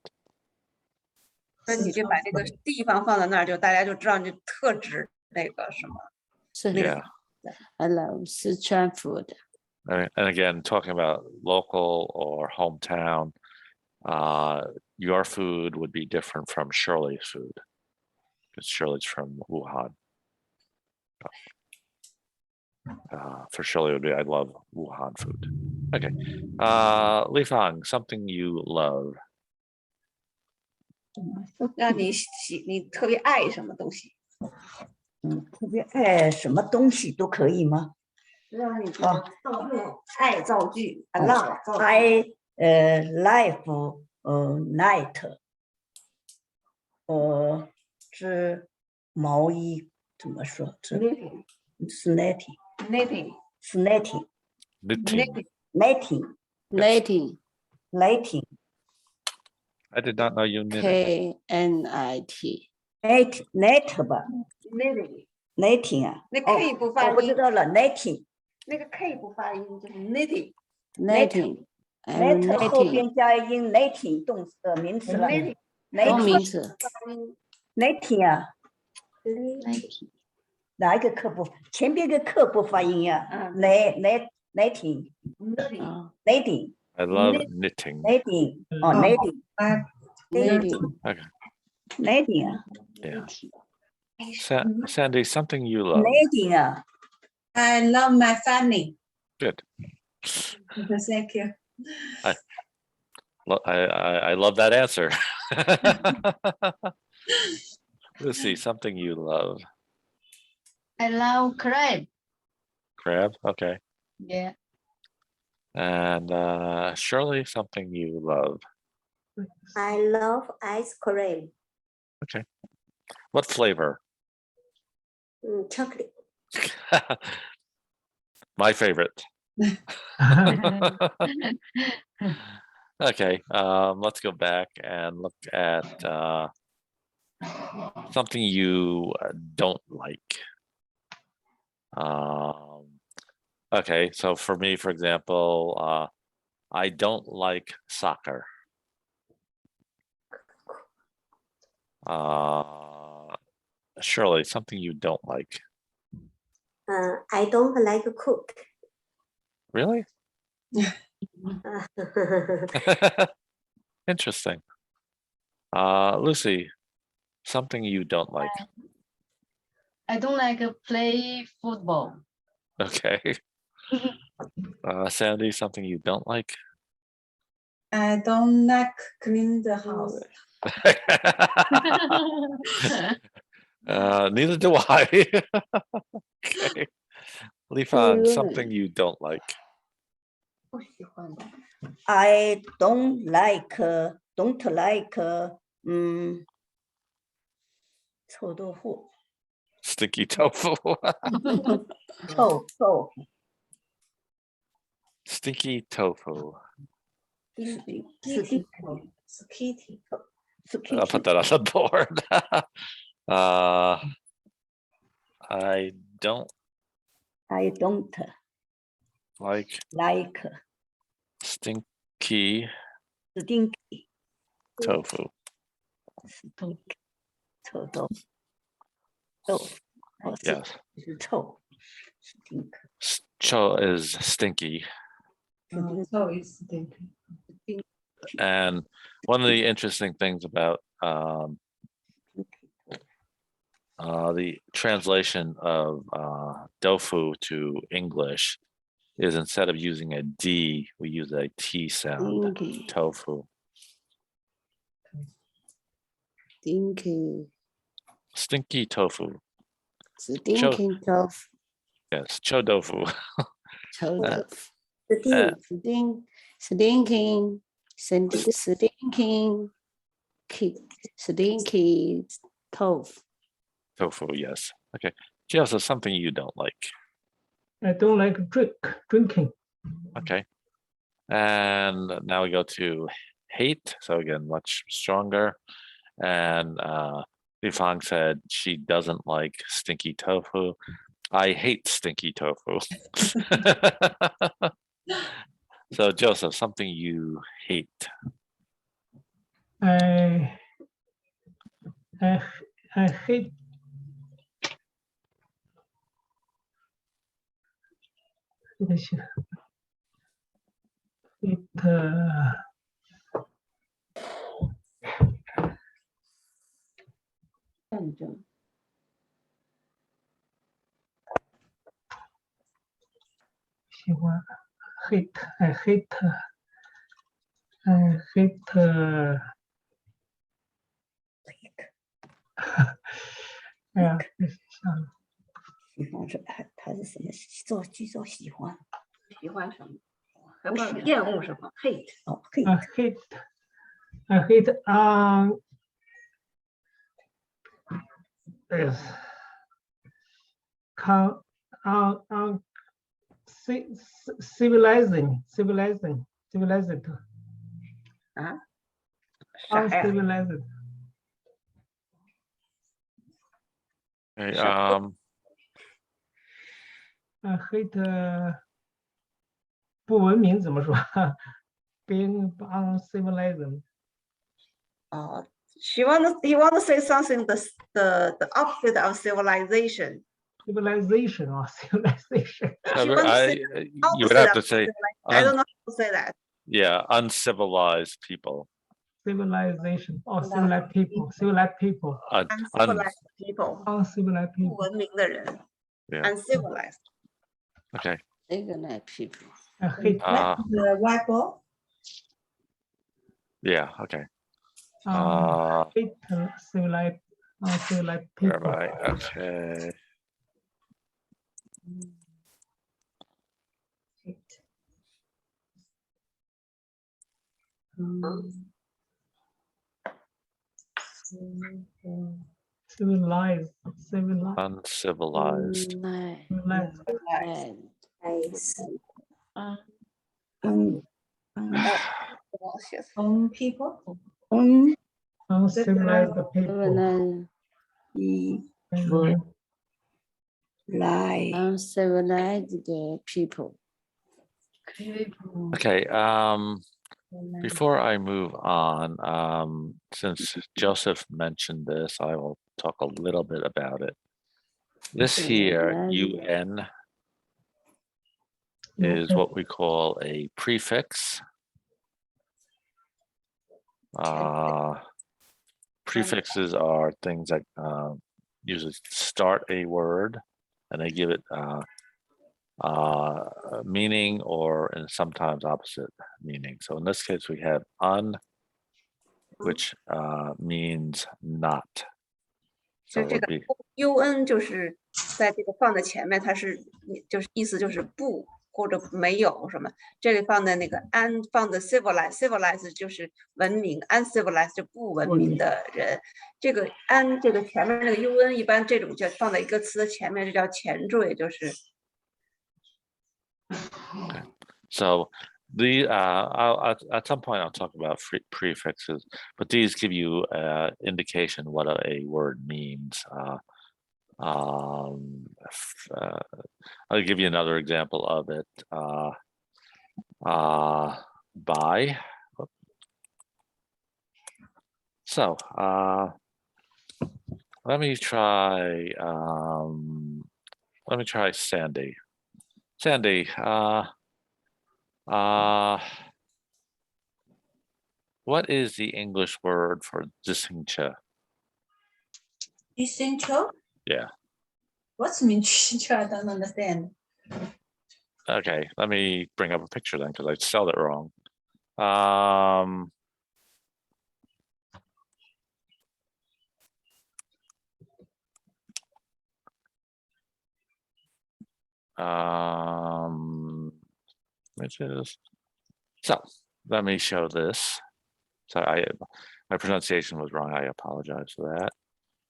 那你就把这个地方放在那儿，就大家就知道你特指那个什么。Yeah. I love Sichuan food. And again, talking about local or hometown, your food would be different from Shirley's food, because Shirley's from Wuhan. For Shirley, it would be I love Wuhan food. Okay. Li Fang, something you love. 让你特别爱什么东西？特别爱什么东西都可以吗？让你爱造句 I life night 织毛衣怎么说？织 snatting I did not know you knitted. KNIT. net 吧，knitting 啊，那 K 不发我不知音，道了，knitting，那个 K 不发音，就是 knitting。 knitting， knit 后 knitting，边加音 knitting 名词了 knitting 动名，knitting 词。 knitting 啊， knitting 哪一个课不？前边个课不发音啊嗯，knitting knitting 啊 knitting I love Knit- knitting. knitting 哦 哦 knitting ，knitting， Okay. knitting 啊 Yeah. Sandy, something you love. knitting 啊， I love my family. Good. Thank you. I love that answer. Lucy, something you love. I love crab. Crab. Okay. Yeah. And Shirley, something you love. I love ice cream. Okay. What flavor? Chocolate. My favorite. Okay. Let's go back and look at something you don't like. Okay. So for me, for example, I don't like soccer. Shirley, something you don't like. I don't like to cook. Really? Interesting. Lucy, something you don't like. I don't like to play football. Okay. Sandy, something you don't like. I don't like clean the house. Neither do I. Okay. Lifan, something you don't like. 不喜欢的。 I don't like 臭豆腐， Sticky tofu. 臭豆腐 Stinky tofu. Kitty. Kitty. I'll put that on the board. I don't I don't like like stinky stinky tofu. 臭豆腐，豆腐哦， Yes. 是臭 stink Cho is stinky. So it's stinky. And one of the interesting things about the translation of tofu to English is instead of using a D, we use a T sound. Stinky. Tofu. stinky, Stinky tofu. stinking tofu, Yes, cho tofu. tofu, Stink. stinking, stinky tofu. Tofu, yes. Okay. Jess, is something you don't like. I don't like drinking. Okay. And now we go to hate. So again, much stronger. And Lifang said she doesn't like stinky tofu. I hate stinky tofu. So Joseph, something you hate. I hate喜欢 hate I hate 哎呀，想了喜欢是他是什么？剧作喜欢喜欢什么？还不知道厌恶什么？hate。哦 I hate yes civilizing啊？啥呀？ uncivilized Okay, hate 不文明怎么说？Being uncivilized. He want to say something the opposite of civilization. Civilization 啊，civilization. You would have to say. I don't know how to say that. Yeah, uncivilized people. Civilization. Oh, civilized people. Civilized people. Uncivilized people. Uncivilized 不 people. 文明的人。Yeah. Uncivilized. Okay. Civilized people. I hate. The whiteboard. Yeah. Okay. Hate civilized Where people. am I? Okay. Civilized. Uncivilized. People. Uncivilized people. Uncivilized people. Okay. Before I move on, since Joseph mentioned this, I will talk a little bit about it. This here, UN, is what we call a prefix. Prefixes are things that usually start a word and they give it meaning or and sometimes opposite meaning. So in this case, we have un, which means not. So it 就这 would 个 be UN 就是在这个放在前面，它是就是意思就是不或者没有什么。这里放的那个 un 放的 civilized 就是文明 ，uncivilized 就不文明的人。这个 un 这个前面那个 UN 一般这种就放在一个词的前面，这叫前缀，就是。so the at some point I'll talk about prefixes, but these give you indication what a word means. I'll give you another example of it. By. So let me try Sandy. Sandy, what is the English word for distinction? Essential? Yeah. What's mean? I don't understand. Okay, let me bring up a picture then because I spelled it wrong. Which is so. Let me show this. So my pronunciation was wrong. I apologize for that.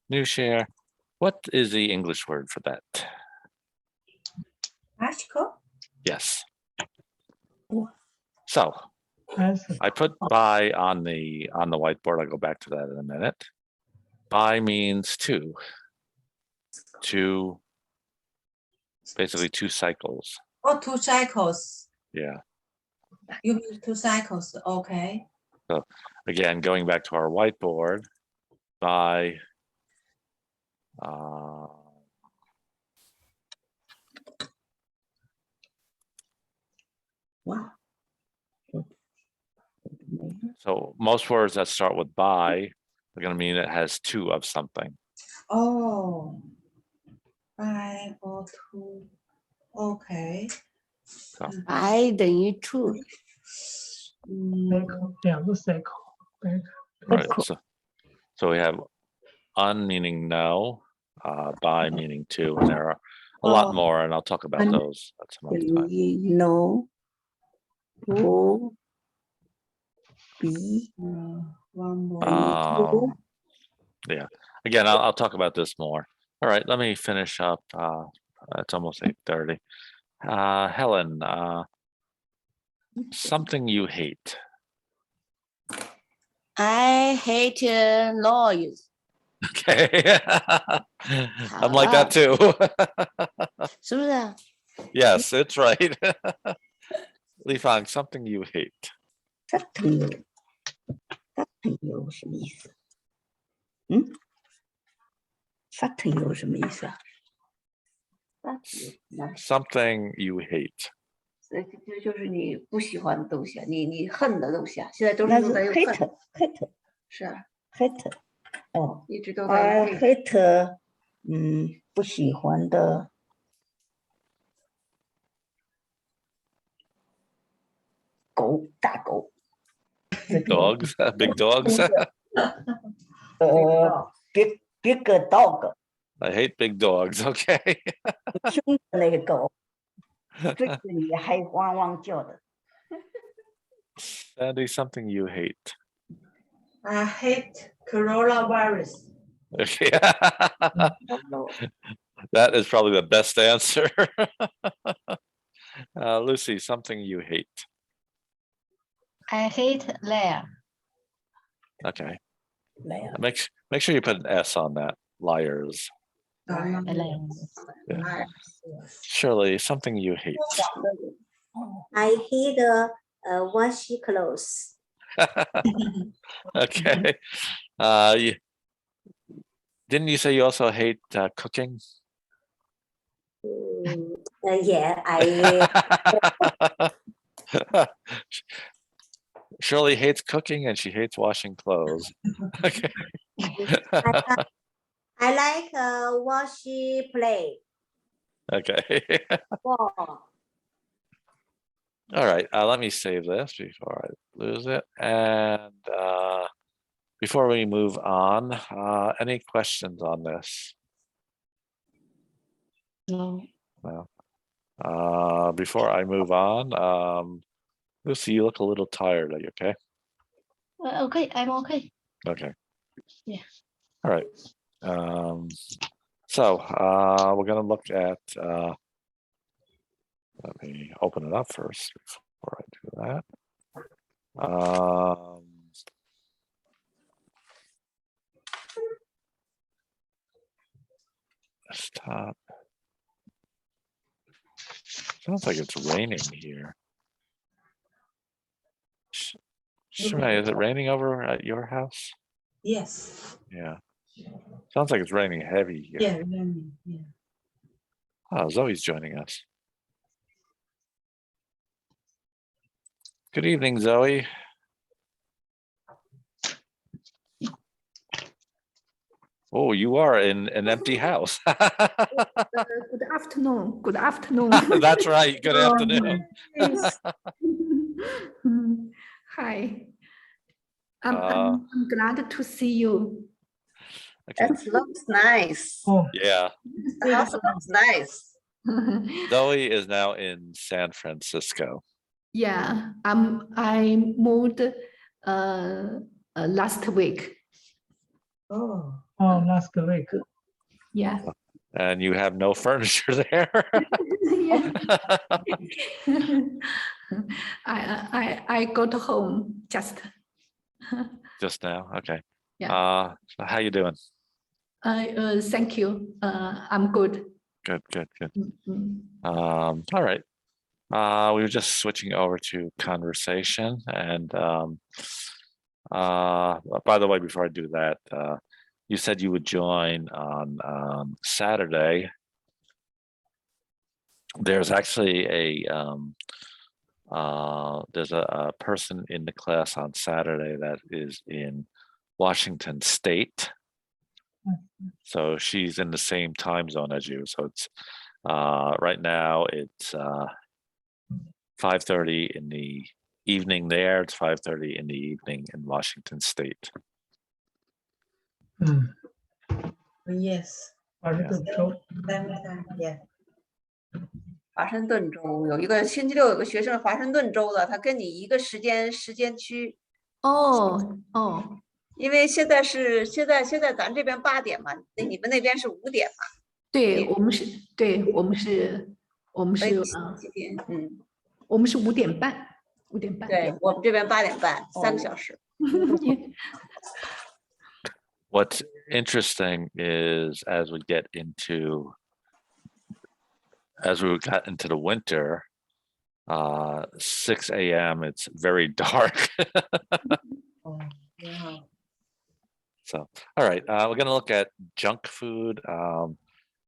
New share. What is the English word for that? Article? Yes. So I put by on the whiteboard. I'll go back to that in a minute. By means two. Two. Basically 2 cycles. Oh, 2 cycles. Yeah. You mean 2 cycles? Okay. So again, going back to our whiteboard, by Wow. So most words that start with by are going to mean it has 2 of something. Oh. By or 2. Okay. So, I 等于 two. cycle. right, so we have un meaning no, by meaning 2, and there are a lot more, and I'll talk about those at some other time. No. O. B. One more. Yeah. Again, I'll talk about this more. All right, let me finish up. It's almost 8:30. Helen, something you hate. I hate noise. Okay. I'm like that too. 是不是啊？ Yes, it's right. Li Fang, something you hate. 这朋友什么意思？发朋友什么意思啊？ Something you hate. 这就是你不喜欢的东西啊，你恨的东西啊，现在都是那是用在用恨。 hate 是啊， hate 哦，一直都在用 hate 不喜欢的狗，大狗。 Dogs, big dogs. big dog I hate big dogs. Okay. 凶的那个狗，追着你还汪汪叫的。 Sandy, something you hate. I hate coronavirus. Okay. That is probably the best answer. Lucy, something you hate. I hate liar. Okay. Liar. Make sure you put an S on that. Liars. Liar. Shirley, something you hate. I hate wash clothes. Okay. Didn't you say you also hate cooking? Yeah, I Shirley hates cooking and she hates washing clothes. Okay. I like wash play. Okay. Wow. All right. Let me save this before I lose it. And before we move on, any questions on this? No. No. Before I move on, Lucy, you look a little tired. Are you okay? Okay, I'm okay. Okay. Yeah. All right. So we're going to look at, let me open it up first before I do that. Stop. Sounds like it's raining here. Shemay, is it raining over at your house? Yes. Yeah. Sounds like it's raining heavy here. Yeah, raining. Yeah. Oh, Zoe's joining us. Good evening, Zoe. Oh, you are in an empty house. Good afternoon. Good afternoon. That's right. Good afternoon. Yes. Hi. I'm glad to see you. Okay. That looks nice. Oh, Yeah. The house looks nice. Zoe is now in San Francisco. Yeah, I moved last week. Oh. last week. Yeah. And you have no furniture there. Yeah. I got home just. Just now. Okay. Yeah. So how you doing? Thank you. I'm good. Good. Mhm. All right. We were just switching over to conversation. And by the way, before I do that, you said you would join on Saturday. There's actually there's a person in the class on Saturday that is in Washington State. So she's in the same time zone as you. So it's right now it's 5:30 in the evening there. It's 5:30 in the evening in Washington State. Yes. Yeah. 华盛顿州有一个星期六有个学生华盛顿州的，他跟你一个时间区。哦，因为现在咱这边8点嘛，你们那边是5点嘛？对，我们是几点？我们是5点半。对，我们这边8点半，3个小时。What's interesting is as we get into as we got into the winter, 6 a.m. it's very dark. Oh, yeah. So, all right, we're going to look at junk food.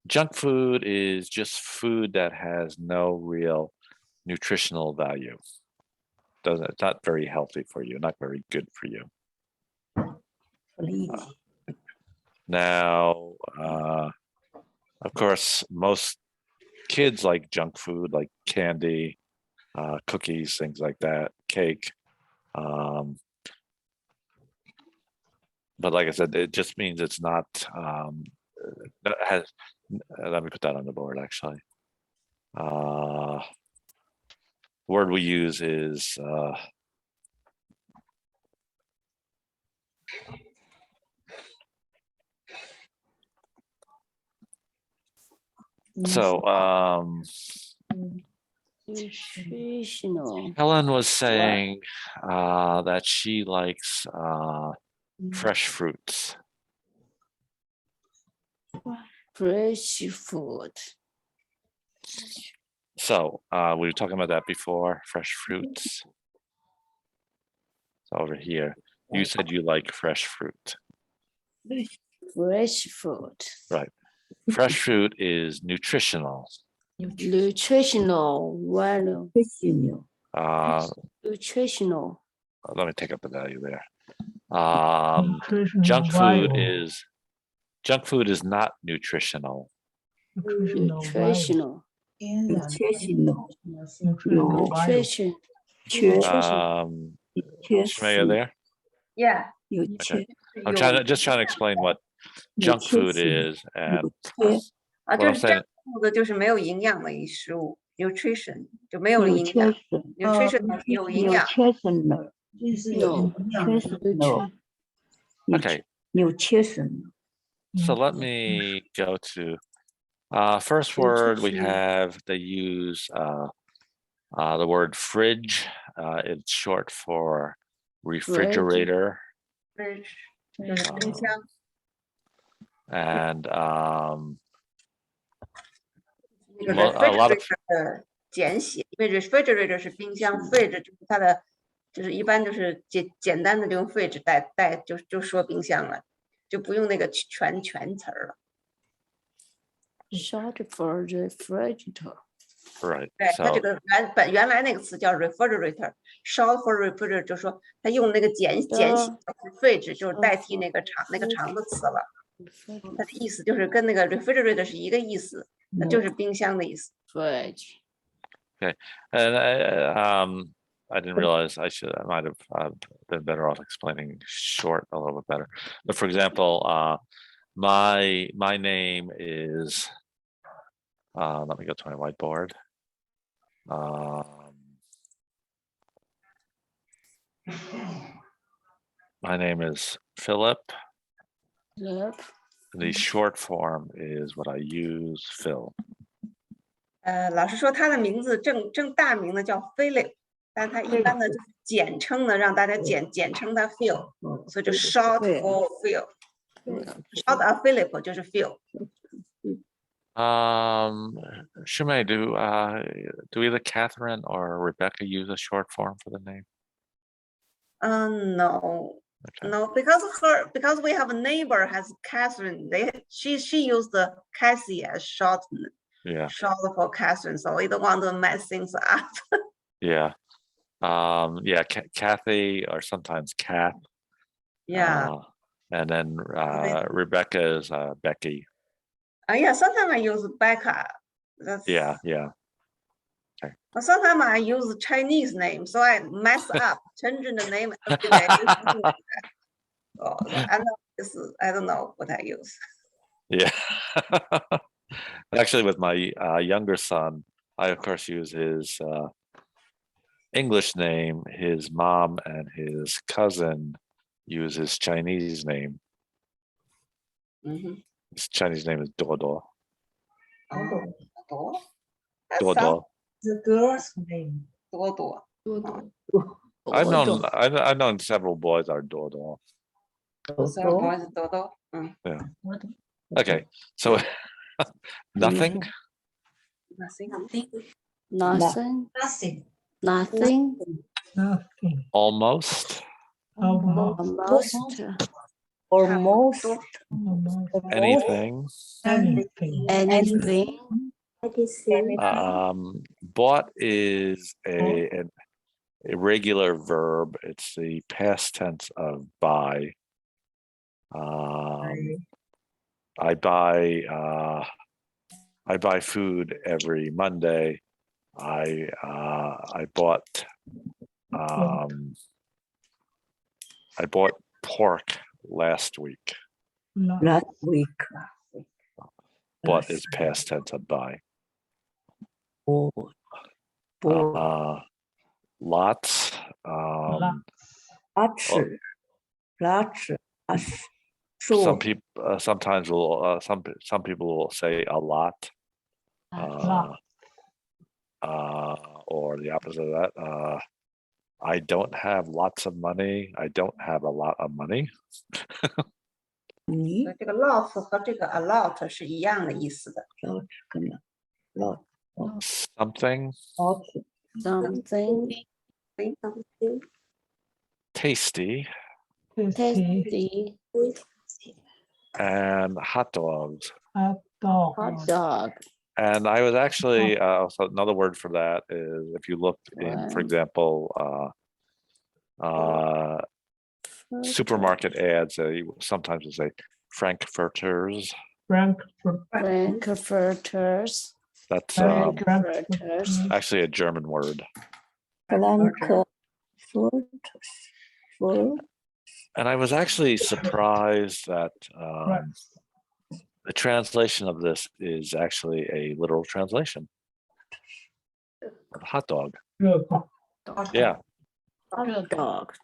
Junk food is just food that has no real nutritional value. It's not very healthy for you, not very good for you. 不理解。 Now, of course, most kids like junk food, like candy, cookies, things like that, cake. But like I said, it just means it's not, let me put that on the board actually. Word we use is, so nutritional. Helen was saying that she likes fresh fruits. Fresh food. So we were talking about that before, fresh fruits. So over here, you said you like fresh fruit. Fresh food. Right. Fresh fruit is nutritional. Nutritional value. Nutritional. Let me take up the value there. Nutritional Junk food is not nutritional. Nutritional. Nutritional. Nutrition. Shmaya there? Yeah. Okay. I'm just trying to explain what junk food is, and what I'm saying. 就是没有营养的一食物 ，nutrition 就没有营养 ，nutrition 有营养。Okay. Nutrition. So let me go to first word we have. They use the word fridge. It's short for refrigerator. Fridge 就是冰箱。 And那个 refrigerator 的简写，因为 refrigerator 是冰箱 ，fridge 就是它的，就是一般就是简单的就用 fridge 带就说冰箱了，就不用那个全词儿了。Short for refrigerator. Right. 对，它这个原来那个词叫 refrigerator，short for refrigerator 就是说它用那个简写 fridge 就是代替那个长的词了。 它的意思就是跟那个 refrigerator 是一个意思，那就是冰箱的意思。Fridge. Okay, and I didn't realize I might have been better off explaining short a little bit better. But for example, my name is. Let me go to my whiteboard. My name is Philip. Yep. The short form is what I use, Phil. 老师说他的名字正大名呢叫 Philip， 但他一般的就是简称呢，让大家简称他 Phil， 所以就 short for Phil。short of Philip 就是 Phil。 Shumei, do either Catherine or Rebecca use a short form for the name? No. Okay. No, because we have a neighbor has Catherine. She used the Cassie as short for Catherine, so we don't want to mess things up. Yeah. Kathy or sometimes Kath. Yeah. And then Rebecca is Becky. Yeah, sometimes I use Becca. Yeah. Okay. But sometimes I use Chinese name, so I mess up, changing the name every day. So I don't know what I use. Yeah. Actually, with my younger son, I of course use his English name. His mom and his cousin use his Chinese name. Mm-hmm. His Chinese name is Dodo. Dodo? Dodo. The girl's name. Dodo. I've known several boys are Dodo. Several boys Dodo. Yeah. Okay. So nothing. Nothing. Nothing. Nothing. Nothing. Nothing. Almost. Almost. Almost. Anything. Anything. Anything. Bought is an irregular verb. It's the past tense of buy. I buy food every Monday. I bought pork last week. Last week. Bought is past tense of buy. Lots. Some people sometimes will some people will say a lot. Or the opposite of that. I don't have lots of money. I don't have a lot of money. 所以这个 lot 和这个 a lot 是一样的意思的。 Something. Something. Tasty. Tasty. And hot dogs. Hot dog. Hot dog. And I was actually so another word for that is if you look in, for example, supermarket ads, sometimes they say Frankfurters. Frankfurters. That's Frankfurters. actually a German word. And I was actually surprised that the translation of this is actually a literal translation of hot dog. Yeah. Hot dog.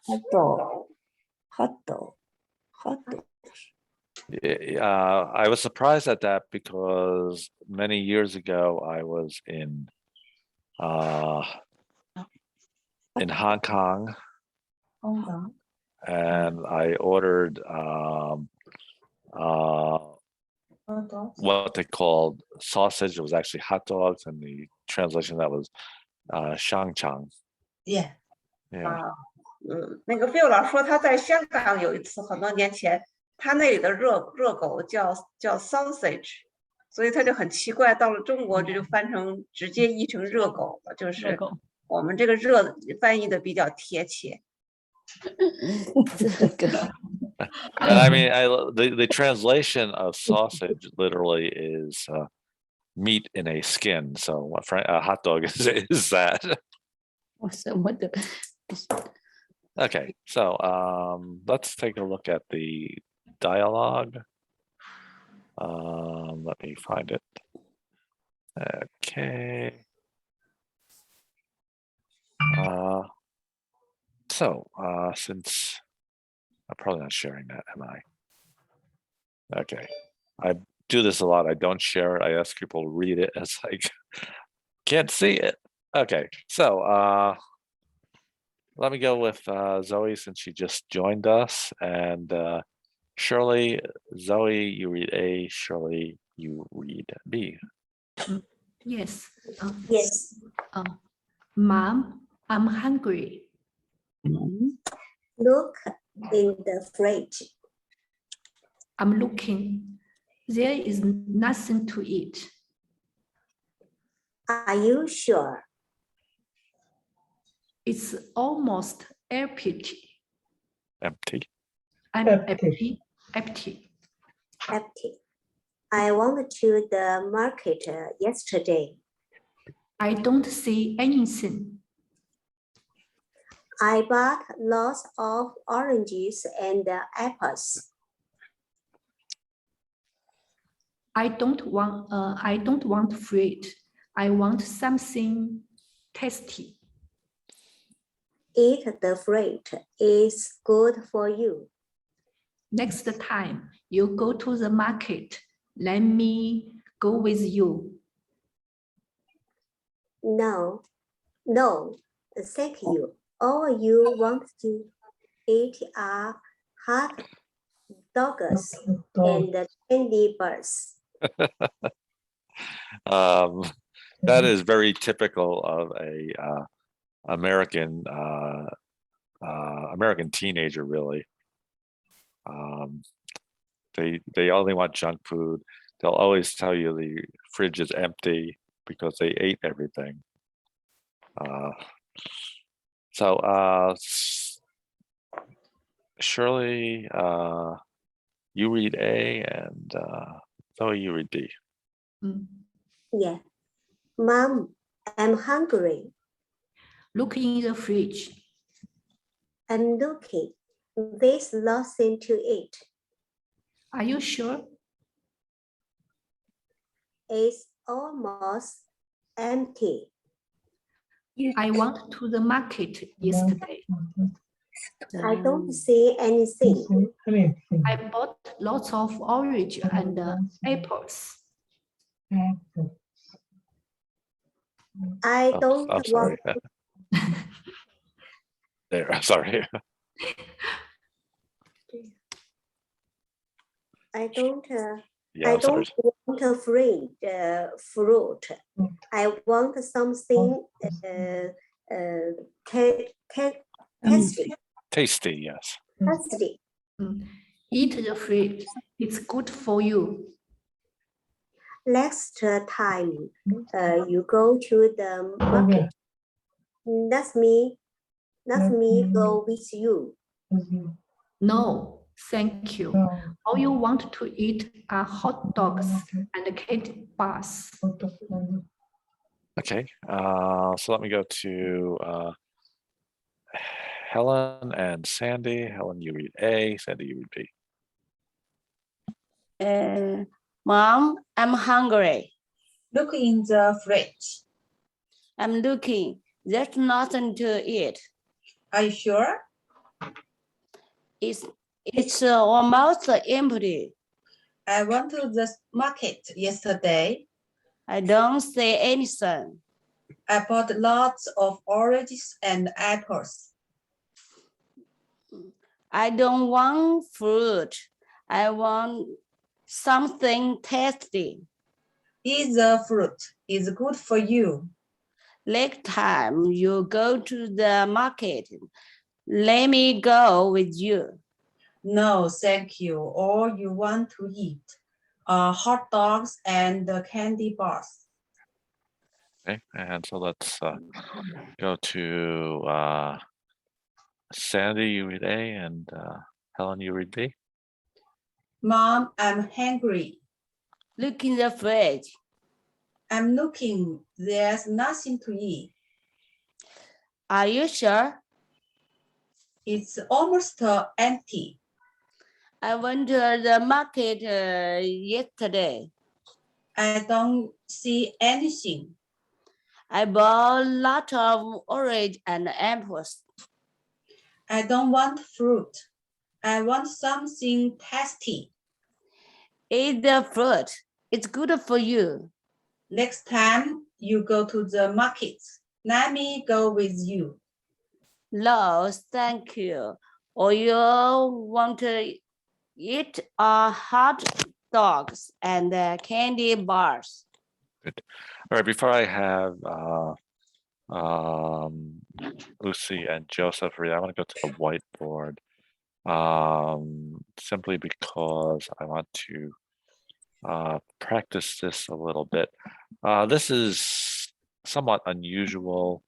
I was surprised at that because many years ago I was in Hong Kong, and I ordered what they called sausage. It was actually hot dogs, and the translation that was shangchang. Yeah. Yeah. 那个 Phil 老说他在香港有一次很多年前，他那里的热狗叫 sausage， 所以他就很奇怪，到了中国这就翻成直接译成热狗了，就是我们这个热翻译的比较贴切。And I mean, the translation of sausage literally is meat in a skin. So what a hot dog is that? Okay, so let's take a look at the dialogue. Let me find it. Okay. Since I'm probably not sharing that, am I? Okay. I do this a lot. I don't share it. I ask people to read it as I can't see it. Okay, so let me go with Zoe since she just joined us. And Shirley, Zoe, you read A. Shirley, you read B. Yes. Yes. Mom, I'm hungry. Look in the fridge. I'm looking. There is nothing to eat. Are you sure? It's almost empty. Empty. I'm empty. I went to the market yesterday. I don't see anything. I bought lots of oranges and apples. I don't want fruit. I want something tasty. Eat the fruit. It's good for you. Next time you go to the market, let me go with you. No, thank you. All you want to eat are hot dogs and candy bars. That is very typical of a American American teenager, really. They only want junk food. They'll always tell you the fridge is empty because they ate everything. So Shirley, you read A, and Zoe, you read B. Yeah. Mom, I'm hungry. Look in the fridge. I'm looking. There's nothing to eat. Are you sure? It's almost empty. I went to the market yesterday. I don't see anything. I bought lots of orange and apples. I don't I'm sorry. want. There, sorry. I don't. Yeah, I I'm sorry. don't want a fruit. I want something tasty. Tasty, yes. Tasty. Eat the fruit. It's good for you. Next time you go to the market, let me go with you. No, thank you. All you want to eat are hot dogs and candy bars. Okay, so let me go to Helen and Sandy. Helen, you read A. Sandy, you read B. Mom, I'm hungry. Look in the fridge. I'm looking. There's nothing to eat. Are you sure? It's almost empty. I went to the market yesterday. I don't see anything. I bought lots of oranges and apples. I don't want fruit. I want something tasty. Eat the fruit. It's good for you. Next time you go to the market, let me go with you. No, thank you. All you want to eat are hot dogs and candy bars. Okay, and so let's go to Sandy, you read A, and Helen, you read B. Mom, I'm hungry. Look in the fridge. I'm looking. There's nothing to eat. Are you sure? It's almost empty. I went to the market yesterday. I don't see anything. I bought a lot of orange and apples. I don't want fruit. I want something tasty. Eat the fruit. It's good for you. Next time you go to the market, let me go with you. No, thank you. Or you want to eat hot dogs and candy bars. Good. All right, before I have Lucy and Joseph read, I want to go to the whiteboard simply because I want to practice this a little bit. This is somewhat unusual.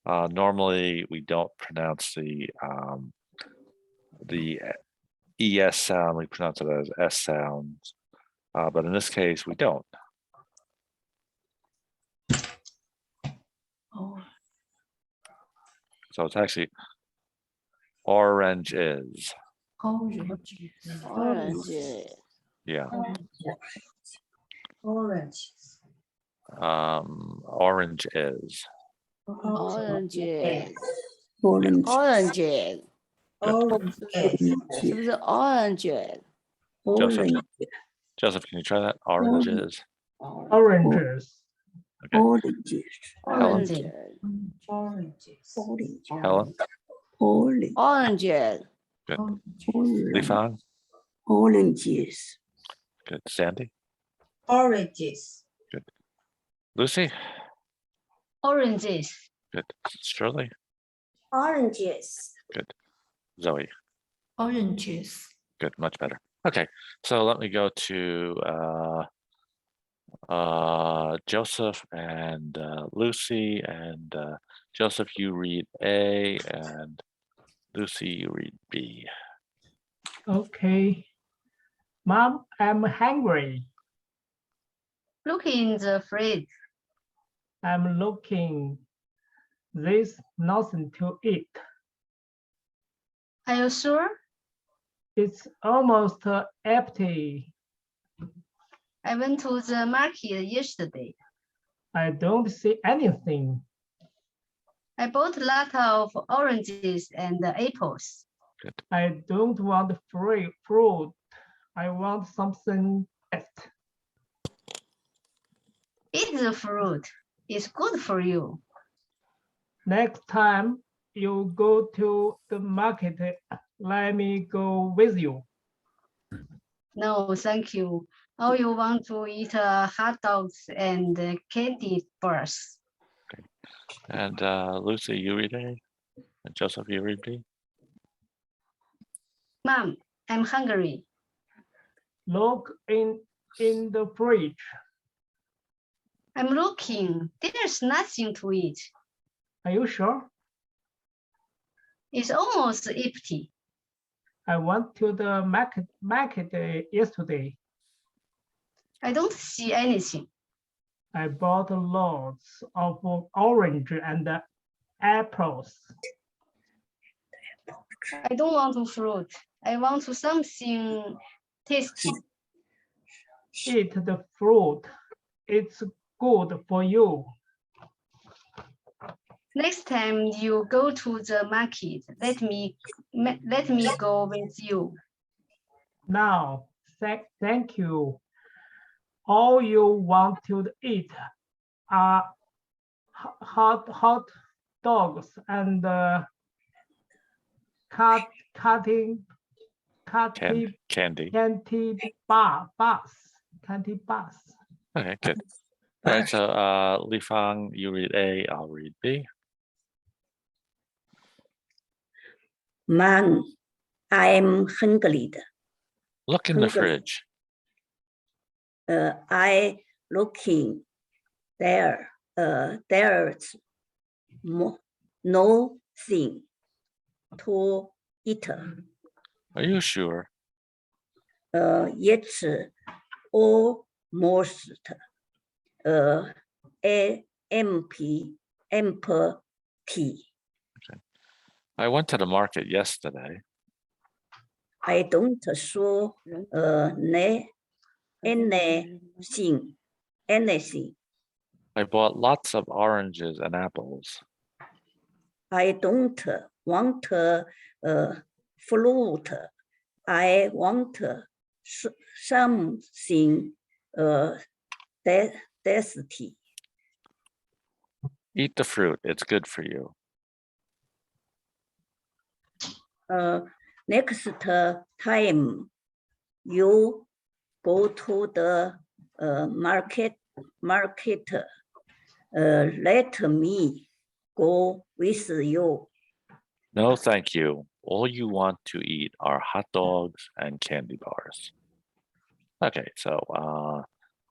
Normally, we don't pronounce the ES sound, we pronounce it as S sounds, but in this case, we don't. So it's actually oranges. Orange. Yeah. Orange. Orange is. Oranges. Orange. Oranges. Orange. Oranges. Orange. Joseph, can you try that? Oranges. Oranges. Okay. Oranges. Oranges. Oranges. Orange. Helen. Orange. Oranges. Good. Orange. Lifan. Oranges. Good. Sandy. Oranges. Good. Lucy. Oranges. Good. Shirley? Oranges. Good. Zoe? Oranges. Good, much better. Okay, so let me go to Joseph and Lucy. And Joseph, you read A, and Lucy, you read B. Okay. Mom, I'm hungry. Look in the fridge. I'm looking. There's nothing to eat. Are you sure? It's almost empty. I went to the market yesterday. I don't see anything. I bought a lot of oranges and apples. Good. I don't want fruit. I want something else. Eat the fruit. It's good for you. Next time you go to the market, let me go with you. No, thank you. All you want to eat hot dogs and candy bars. And Lucy, you read A, and Joseph, you read B. Mom, I'm hungry. Look in the fridge. I'm looking. There's nothing to eat. Are you sure? It's almost empty. I went to the market yesterday. I don't see anything. I bought lots of orange and apples. I don't want fruit. I want something tasty. Eat the fruit. It's good for you. Next time you go to the market, let me go with you. Now, thank you. All you want to eat are hot dogs and candy bars. Okay, good. All right, so Li Fang, you read A, I'll read B. Mom, I'm hungry. Look in the fridge. I looking there. There's nothing to eat. Are you sure? It's almost empty. I went to the market yesterday. I don't saw anything. I bought lots of oranges and apples. I don't want fruit. I want something tasty. Eat the fruit. It's good for you. Next time you go to the market, let me go with you. No, thank you. All you want to eat are hot dogs and candy bars. Okay, so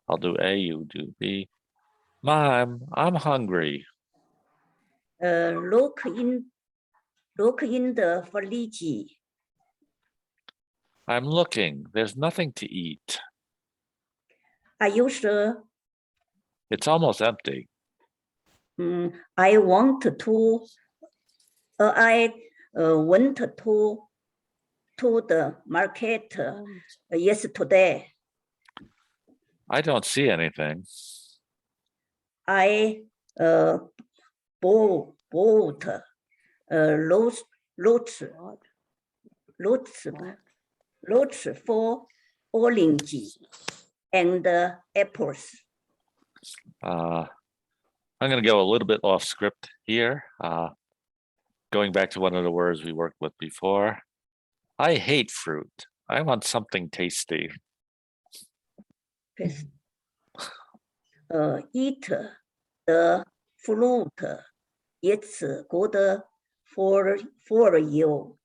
I'll do A, you do B. Mom, I'm hungry. Look in the fridge. I'm looking. There's nothing to eat. Are you sure? It's almost empty. I went to the market yesterday. I don't see anything. I bought lots for oranges and apples. I'm going to go a little bit off script here. Going back to one of the words we worked with before. I hate fruit. I want something tasty. Eat the fruit. It's good for you.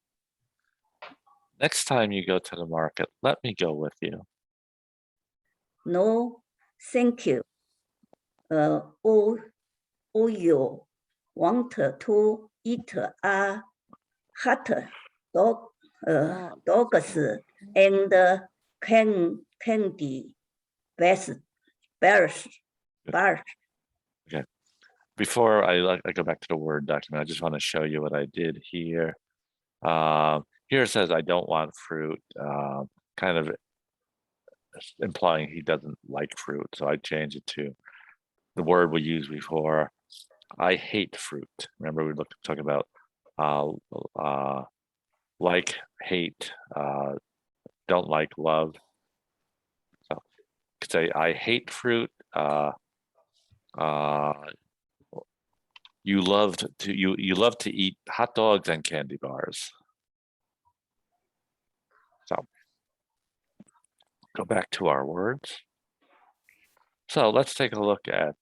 Next time you go to the market, let me go with you. No, thank you. You want to eat a hot dog, dogs and candy bars. Okay. Before I go back to the Word document, I just want to show you what I did here. Here it says I don't want fruit, kind of implying he doesn't like fruit. So I changed it to the word we used before. I hate fruit. Remember we talking about like, hate, don't like, love. So could say I hate fruit. You love to eat hot dogs and candy bars. So go back to our words. So let's take a look at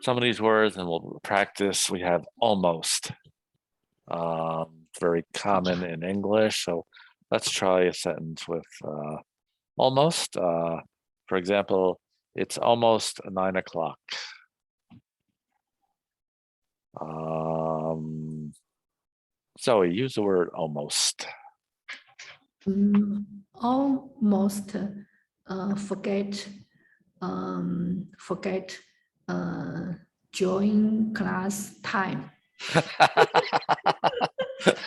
some of these words and we'll practice. We have almost, very common in English. So let's try a sentence with almost. For example, it's almost 9 o'clock. So we use the word almost. Almost forget join class time.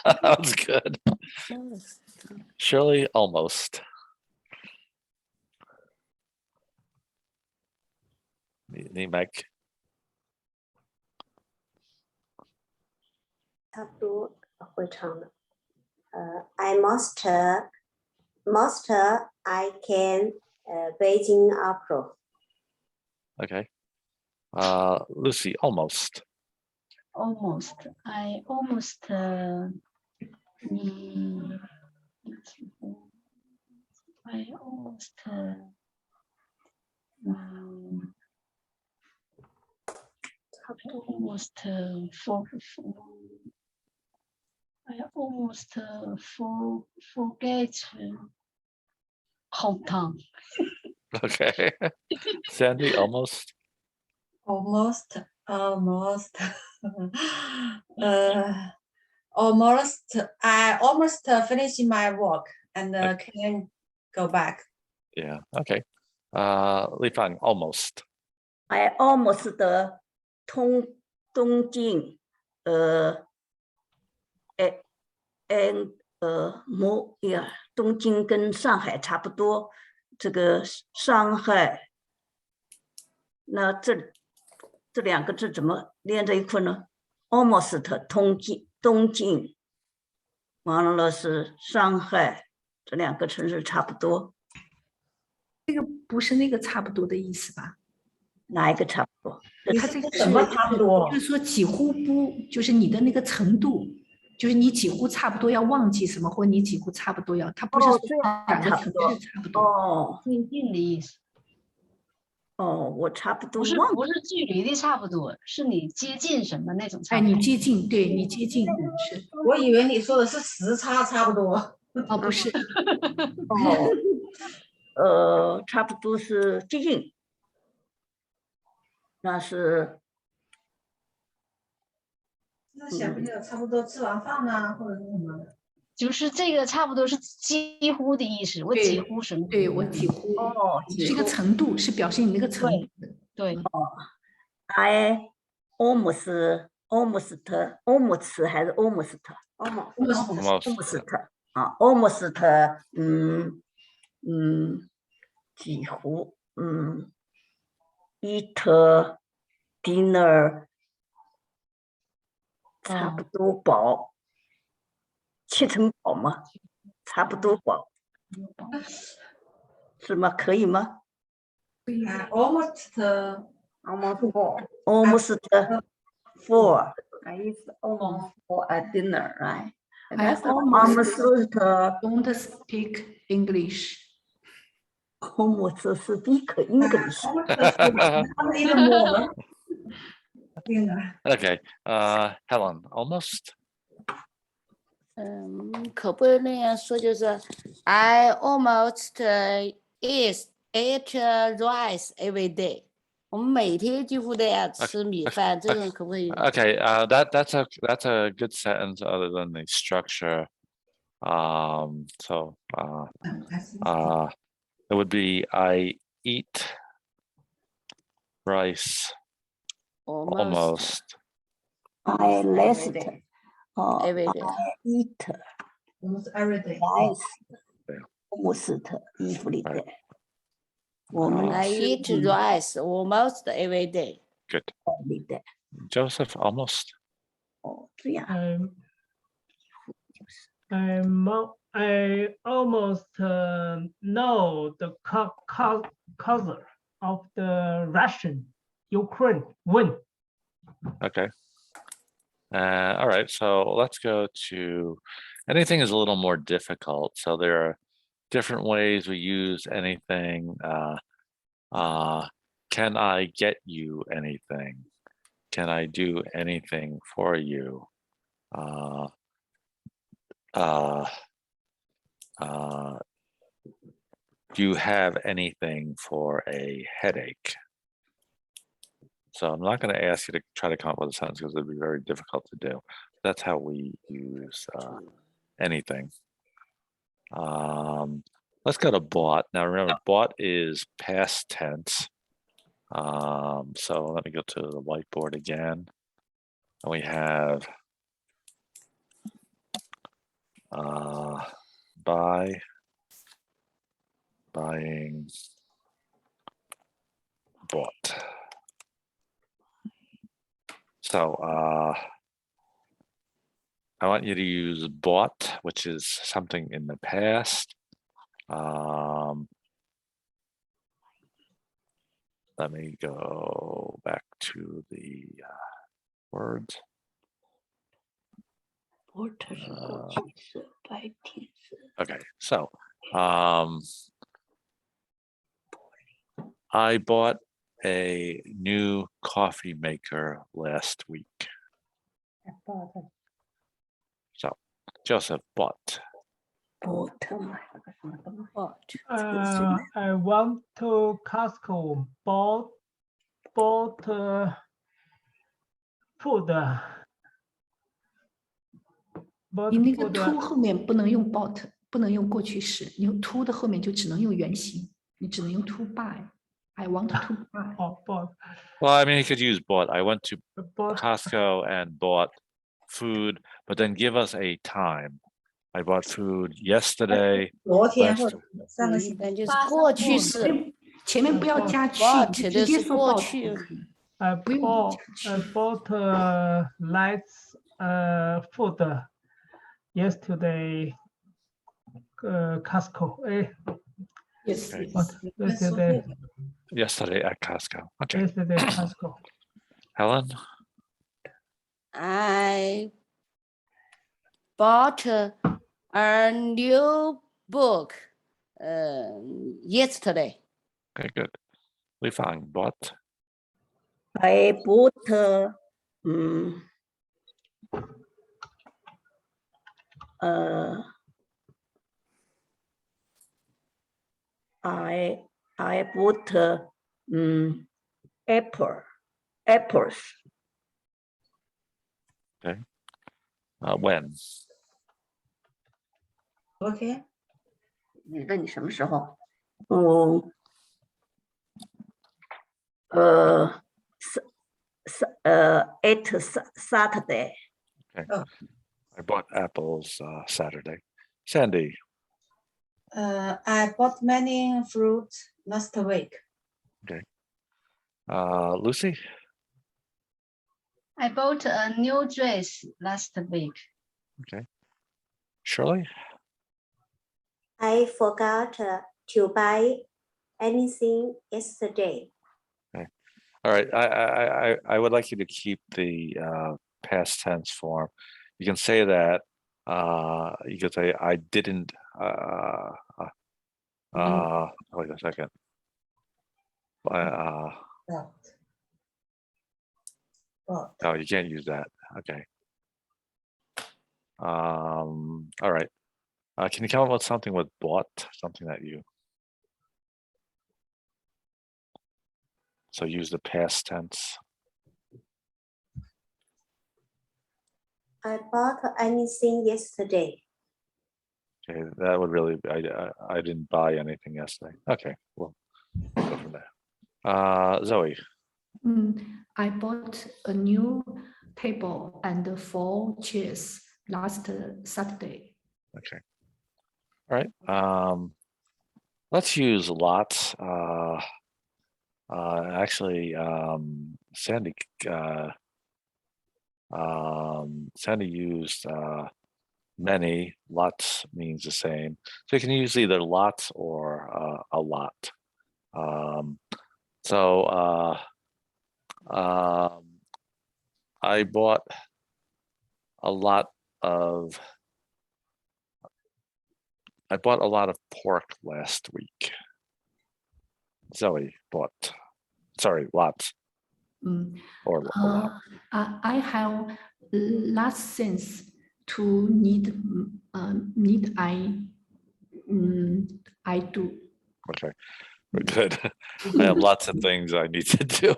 That was good. Surely almost.你 Mike? 差不多会唱的。I must I can Beijing Opera. Okay. Lucy, almost. Almost. I almost forget whole tongue. Okay. Sandy, almost. Almost. I almost finished my work and can go back. Yeah. Okay. Li Fang, almost. I almost 东京and more yeah 东京跟上海差不多，这个上海，那这两个字怎么连在一块呢 ？Almost 东京，完了是上海，这两个城市差不多。这个不是那个差不多的意思吧？哪一个差不多？它这个什么差不多？就是说几乎不，就是你的那个程度，就是你几乎差不多要忘记什么，或你几乎差不多要，它不是两个城市差不多。哦，接近的意思。哦，我差不多不是距离的差不多，是你接近什么那种差不多。你接近，对你接近是。我以为你说的是时差差不多。哦，不是。差不多是接近。那是，那小朋友差不多吃完饭呢，或者是什么？就是这个差不多是几乎的意思，我几乎什么？对，我几乎。哦，是一个程度，是表示你那个程度。对。I almost 还是 almost 啊 almost 几乎eat dinner 差不多饱，7成饱吗？差不多饱，是吗？可以吗？Almost full. I eat almost full at dinner, right? I almost don't speak English. Almost speak English. Even more. Okay, Helen, almost. 可不那样说，就是 I almost eat rice every day。我们每天几乎都要吃米饭，这种可不可以？ Okay, that's a good sentence other than the structure. So it would be I eat rice almost. I list. Every day. I eat Almost every day. rice almost every day. 我们 I 吃 eat rice almost every day. Good. every day. Joseph, almost. 哦，这样。I almost know the cause of the Russian Ukraine win. Okay. All right, so let's go to anything is a little more difficult. So there are different ways we use anything. Can I get you anything? Can I do anything for you? Do you have anything for a headache? So I'm not going to ask you to try to come up with a sentence because it'd be very difficult to do. That's how we use anything. Let's go to bought. Now remember, bought is past tense. So let me go to the whiteboard again. And we have buy, buying, bought. So I want you to use bought, which is something in the past. Let me go back to the words. Okay, so I bought a new coffee maker last week. So Joseph bought. I went to Costco, bought food. 你那个 to 后面不能用 bought， 不能用过去式，你用 to 的后面就只能用原形，你只能用 to buy。I want to buy. Bought. Well, I mean, he could use bought. I went to Costco and bought food, but then give us a time. I bought food yesterday. 昨天或者上个星期。一般就是过去式，前面不要加去， bought 直的是接说过 bought 去。 不用 I bought lights food yesterday. Costco. Yes. Yesterday at Costco. Okay. Yesterday at Costco. Helen? I bought a new book yesterday. Okay, good. We found bought. I bought I bought apples. Okay. When? Okay. 你问你什么时候？Saturday. Okay. I bought apples Saturday. Sandy? I bought many fruits last week. Okay. Lucy? I bought a new dress last week. Okay. Shirley? I forgot to buy anything yesterday. Okay. All right. I would like you to keep the past tense form. You can say that. You could say I didn't. Wait a second. Oh, you can't use that. Okay. All right. Can you come up with something with bought? Something that you. So use the past tense. I bought anything yesterday. Okay, that would really be, I didn't buy anything yesterday. Okay, well, go from there. Zoe. I bought a new table and 4 chairs last Saturday. Okay. All right. Let's use lots. Actually, Sandy used many. Lots means the same. So you can use either lots or a lot. I bought a lot of pork last week. Zoe bought, lots. Or a lot. I have lots sense to need I do. Okay, good. I have lots of things I need to do.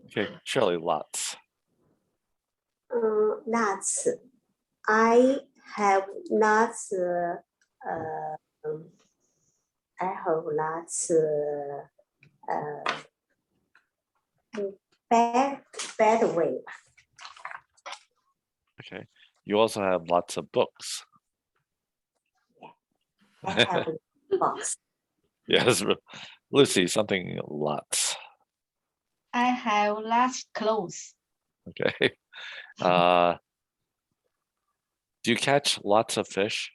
Okay, Shirley, lots. Lots. I have lots. Bad way. Okay. You also have lots of books. I have books. Yes, Lucy, something lots. I have lots clothes. Okay. Do you catch lots of fish?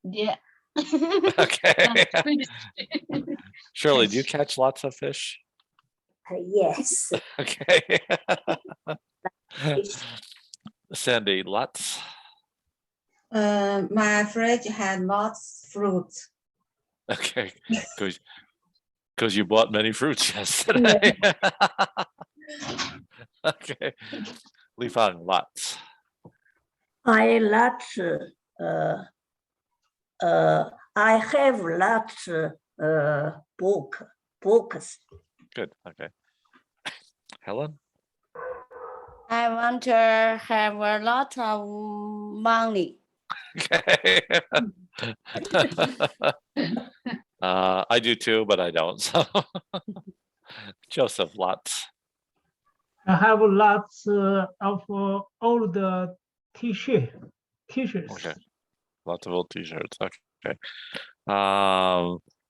Yeah. Okay. Shirley, do you catch lots of fish? Yes. Okay. Sandy, lots. My fridge had lots of fruits. Okay, because you bought many fruits yesterday. Okay, Li-Fang, lots. I lots. I have lots books. Good. Okay. Helen. I want to have a lot of money. Okay. I do too, but I don't. So, Joseph, lots. I have lots of old t-shirts. Okay. Lots of old t-shirts. Okay.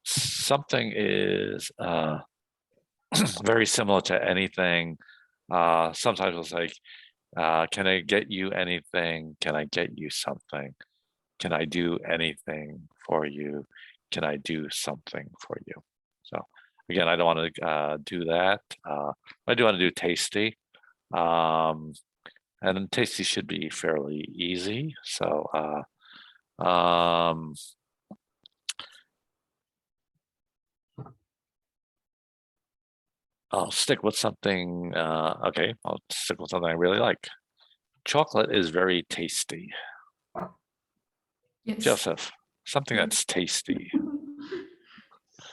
Something is very similar to anything. Sometimes it's like, can I get you anything? Can I get you something? Can I do anything for you? Can I do something for you? So again, I don't want to do that. I do want to do tasty. And tasty should be fairly easy. So I'll stick with something. Okay, I'll stick with something I really like. Chocolate is very tasty. Yes. Joseph, something that's tasty.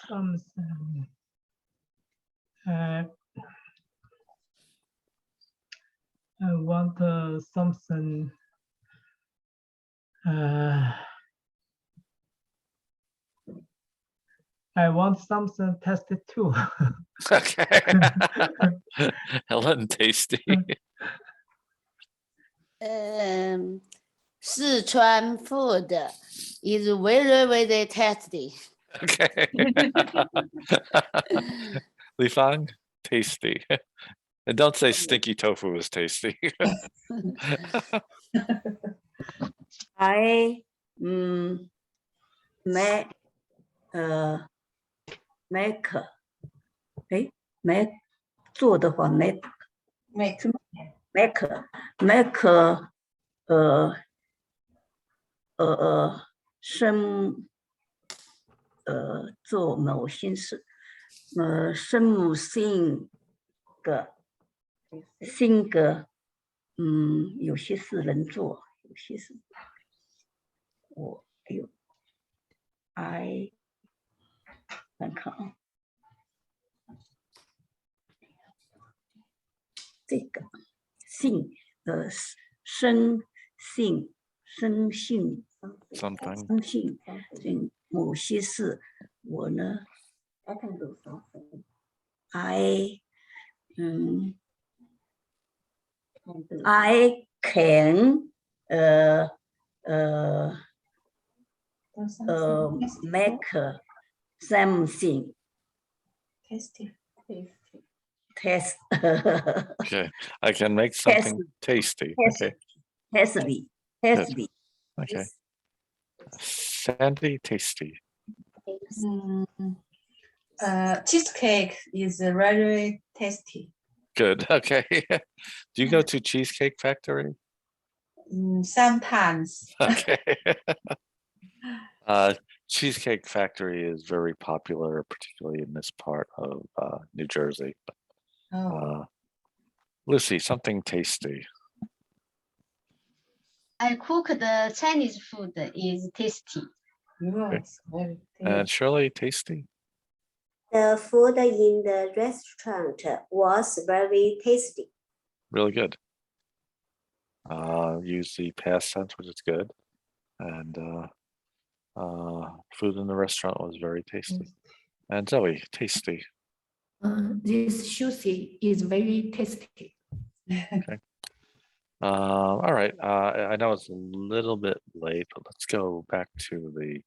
Something. I want something. I want something tasty too. Okay. Helen, tasty. Sichuan food is very, very tasty. Okay. Li-Fang, tasty. And don't say stinky tofu is tasty. I make 做的话 make 做某些事，什么性格，有些事能做，有些事I 看看啊，这个性生性某些事，我呢 I can do something. I can make something Tasty. Okay, I can make something tasty. Okay, tasty. okay. Sandy, tasty. Cheesecake is very tasty. Good. Okay. Do you go to Cheesecake Factory? Sometimes. Okay. Cheesecake Factory is very popular, particularly in this part of New Jersey. Lucy, something tasty. I cook the Chinese food is tasty. Yes, very tasty. And Shirley, tasty? The food in the restaurant was very tasty. Really good. Use the past tense, which is good. And food in the restaurant was very tasty. And Zoe, tasty. This sushi is very tasty. Okay. All right. I know it's a little bit late, but let's go back to the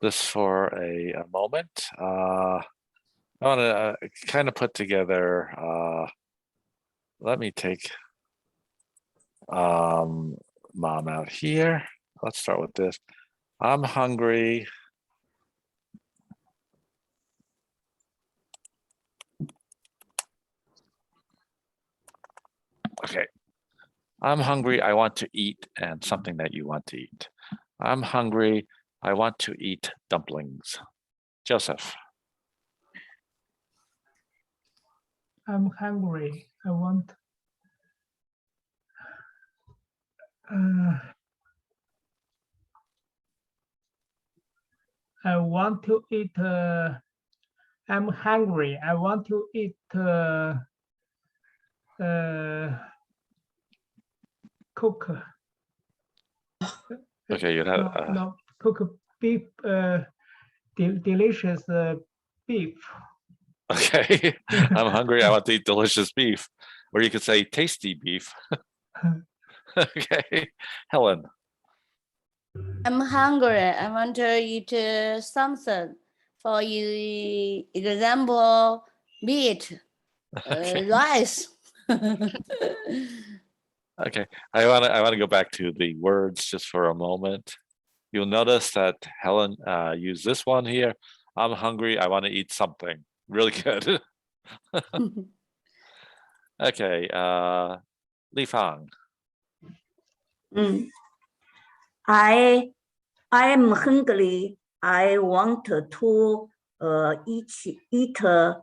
this for a moment. I want to kind of put together. Let me take mom out here. Let's start with this. I'm hungry. Okay. I'm hungry. I want to eat, and something that you want to eat. I'm hungry. I want to eat dumplings. Joseph. I'm hungry. I want to eat. I'm hungry. I want to eat cook. Okay, you have cook beef. Delicious beef. Okay. I'm hungry. I want to eat delicious beef. Or you could say tasty beef. Okay. Helen. I'm hungry. I want to eat something. For you, example, meat, Okay. rice. Okay. I want to go back to the words just for a moment. You'll notice that Helen used this one here. I'm hungry. I want to eat something. Really good. Okay. Li Fang. I am hungry. I want to eat a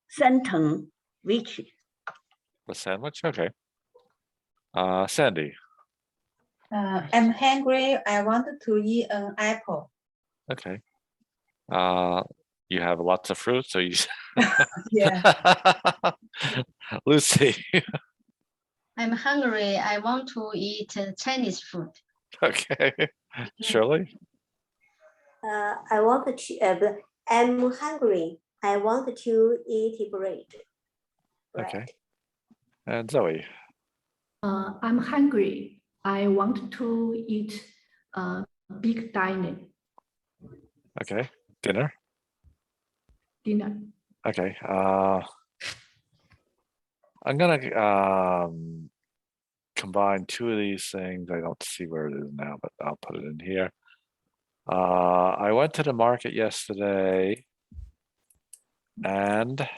sandwich. A sandwich? Okay. Sandy. I'm hungry. I want to eat an apple. Okay. You have lots of fruit, so you. Yeah. Lucy. I'm hungry. I want to eat Chinese food. Okay. Shirley. I'm hungry. I want to eat bread. Okay. And Zoe. I'm hungry. I want to eat big dining. Okay. Dinner. Okay. I'm gonna combine two of these things. I don't see where it is now, but I'll put it in here. I went to the market yesterday and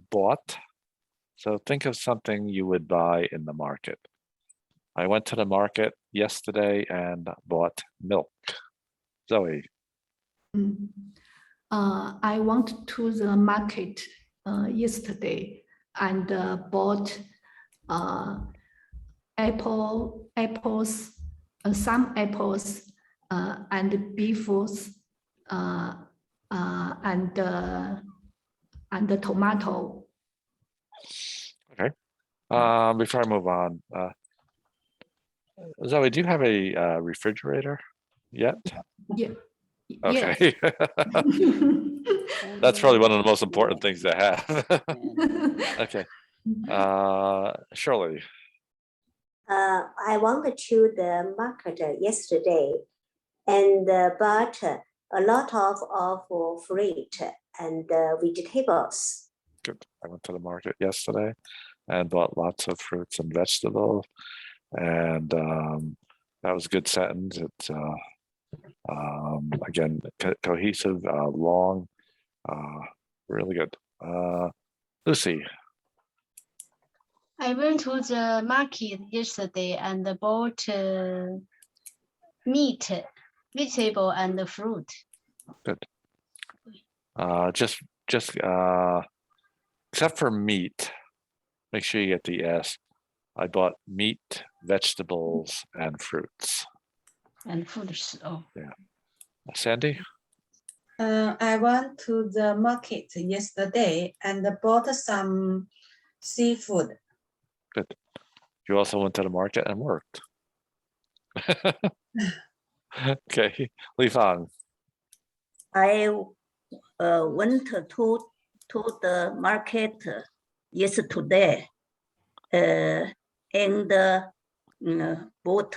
bought So think of something you would buy in the market. I went to the market yesterday and bought milk. Zoe. I went to the market yesterday and bought apples, some apples and beefs and tomato. Okay. Before I move on, Zoe, do you have a refrigerator yet? Yeah. Okay. That's probably one of the most important things to have. Okay. Shirley. I went to the market yesterday and bought a lot of fruit and vegetables. Good. I went to the market yesterday and bought lots of fruits and vegetables. And that was a good sentence. It's again, cohesive, long, really good. Lucy. I went to the market yesterday and bought meat, vegetable, and fruit. Good. Just except for meat, make sure you get the S. I bought meat, vegetables, and fruits. And fruits. Oh. Yeah. Sandy? I went to the market yesterday and bought some seafood. Good. You also went to the market and worked. Okay. Li Fang. I went to the market yesterday and bought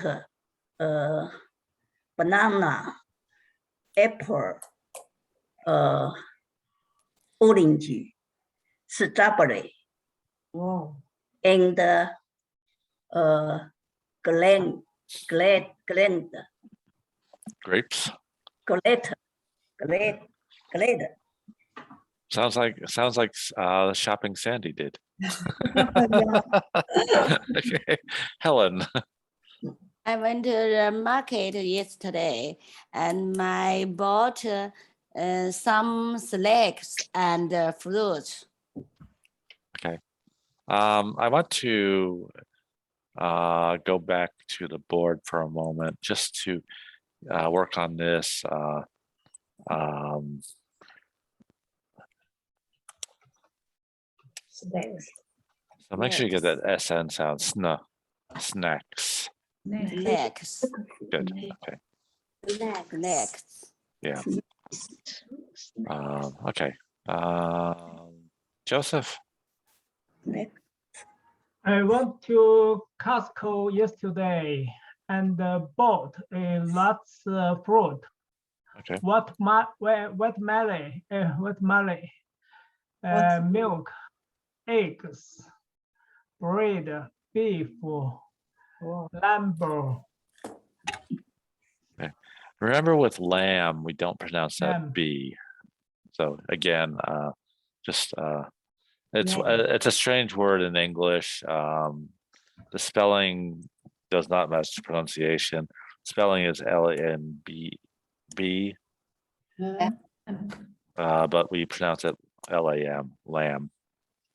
banana, apple, orange, strawberry, Wow. and glend, Grapes. glad. Sounds like the shopping Sandy did. Okay. Helen. I went to the market yesterday and I bought some snacks and fruits. Okay. I want to go back to the board for a moment just to work on this. So make sure you get that SN sound. Snacks. Snacks. Good. Okay. Snacks. Yeah. Okay. Joseph. I went to Costco yesterday and bought a lots of fruit. Okay. Watermelon, milk, eggs, bread, beef, lamb. Okay. Remember with lamb, we don't pronounce that B. So again, just it's a strange word in English. The spelling does not match the pronunciation. Spelling is L-A-M-B, but we pronounce it L-A-M, lamb.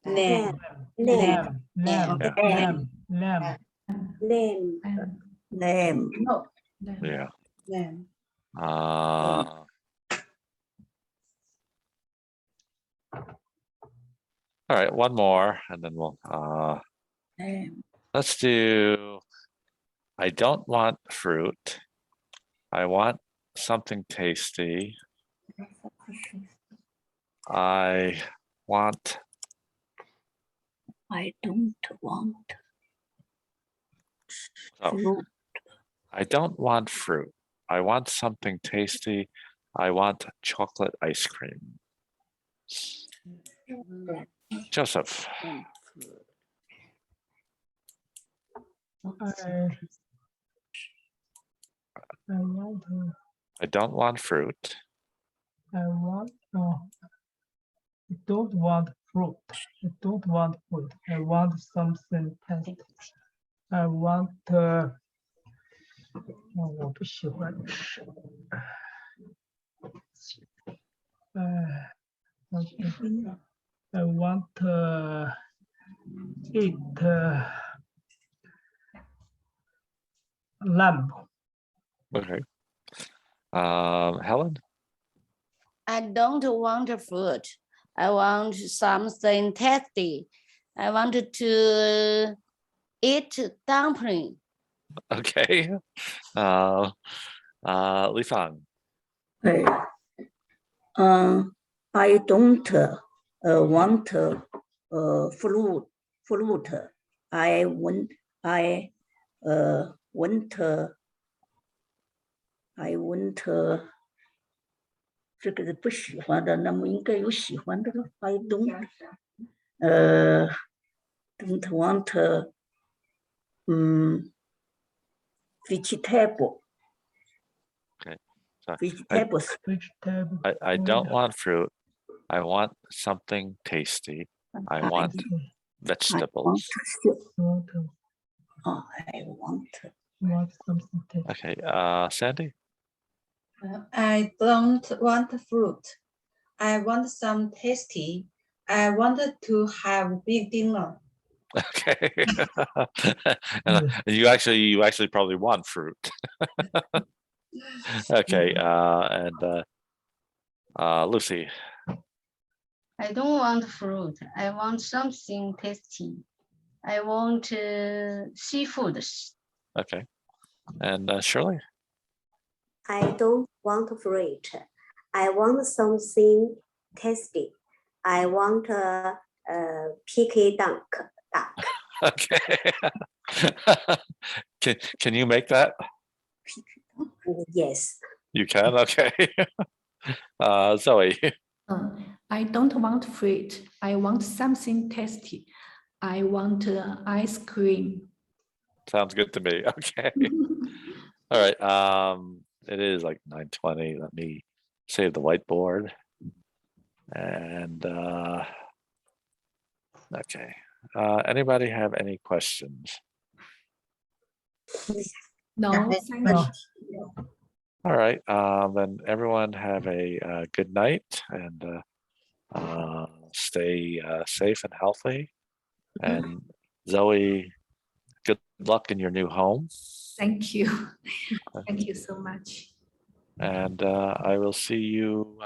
Lamb. Yeah. Lamb. All right, one more, and then we'll let's do. I don't want fruit. I want something tasty. I don't want fruit. I don't want fruit. I want something tasty. I want chocolate ice cream. Joseph. I don't want fruit. Don't want fruit. I don't want fruit. I want something tasty. I want 我不喜欢吃。I want eat lamb. Okay. Helen? I don't want fruit. I want something tasty. I want to eat dumpling. Okay. Li Fang? I don't want fruit. I want这个是不喜欢的，那么应该有喜欢的了。I don't want vegetable. Okay. Sorry. Vegetables. I don't want fruit. I want something tasty. I want vegetables. I want something tasty. Okay. Sandy? I don't want fruit. I want some tasty. I wanted to have big dinner. Okay. And you actually probably want fruit. Okay. And Lucy? I don't want fruit. I want something tasty. I want seafood. Okay. And Shirley? I don't want fruit. I want something tasty. I want PK duck. Okay. Can you make that? Yes. You can? Okay. Zoe? I don't want fruit. I want something tasty. I want ice cream. Sounds good to me. Okay. All right. It is like 9:20. Let me save the whiteboard. And okay. Anybody have any questions? No, thank you. All right. Then everyone have a good night and stay safe and healthy. And Zoe, good luck in your new home. Thank you. Thank you so much. And I will see you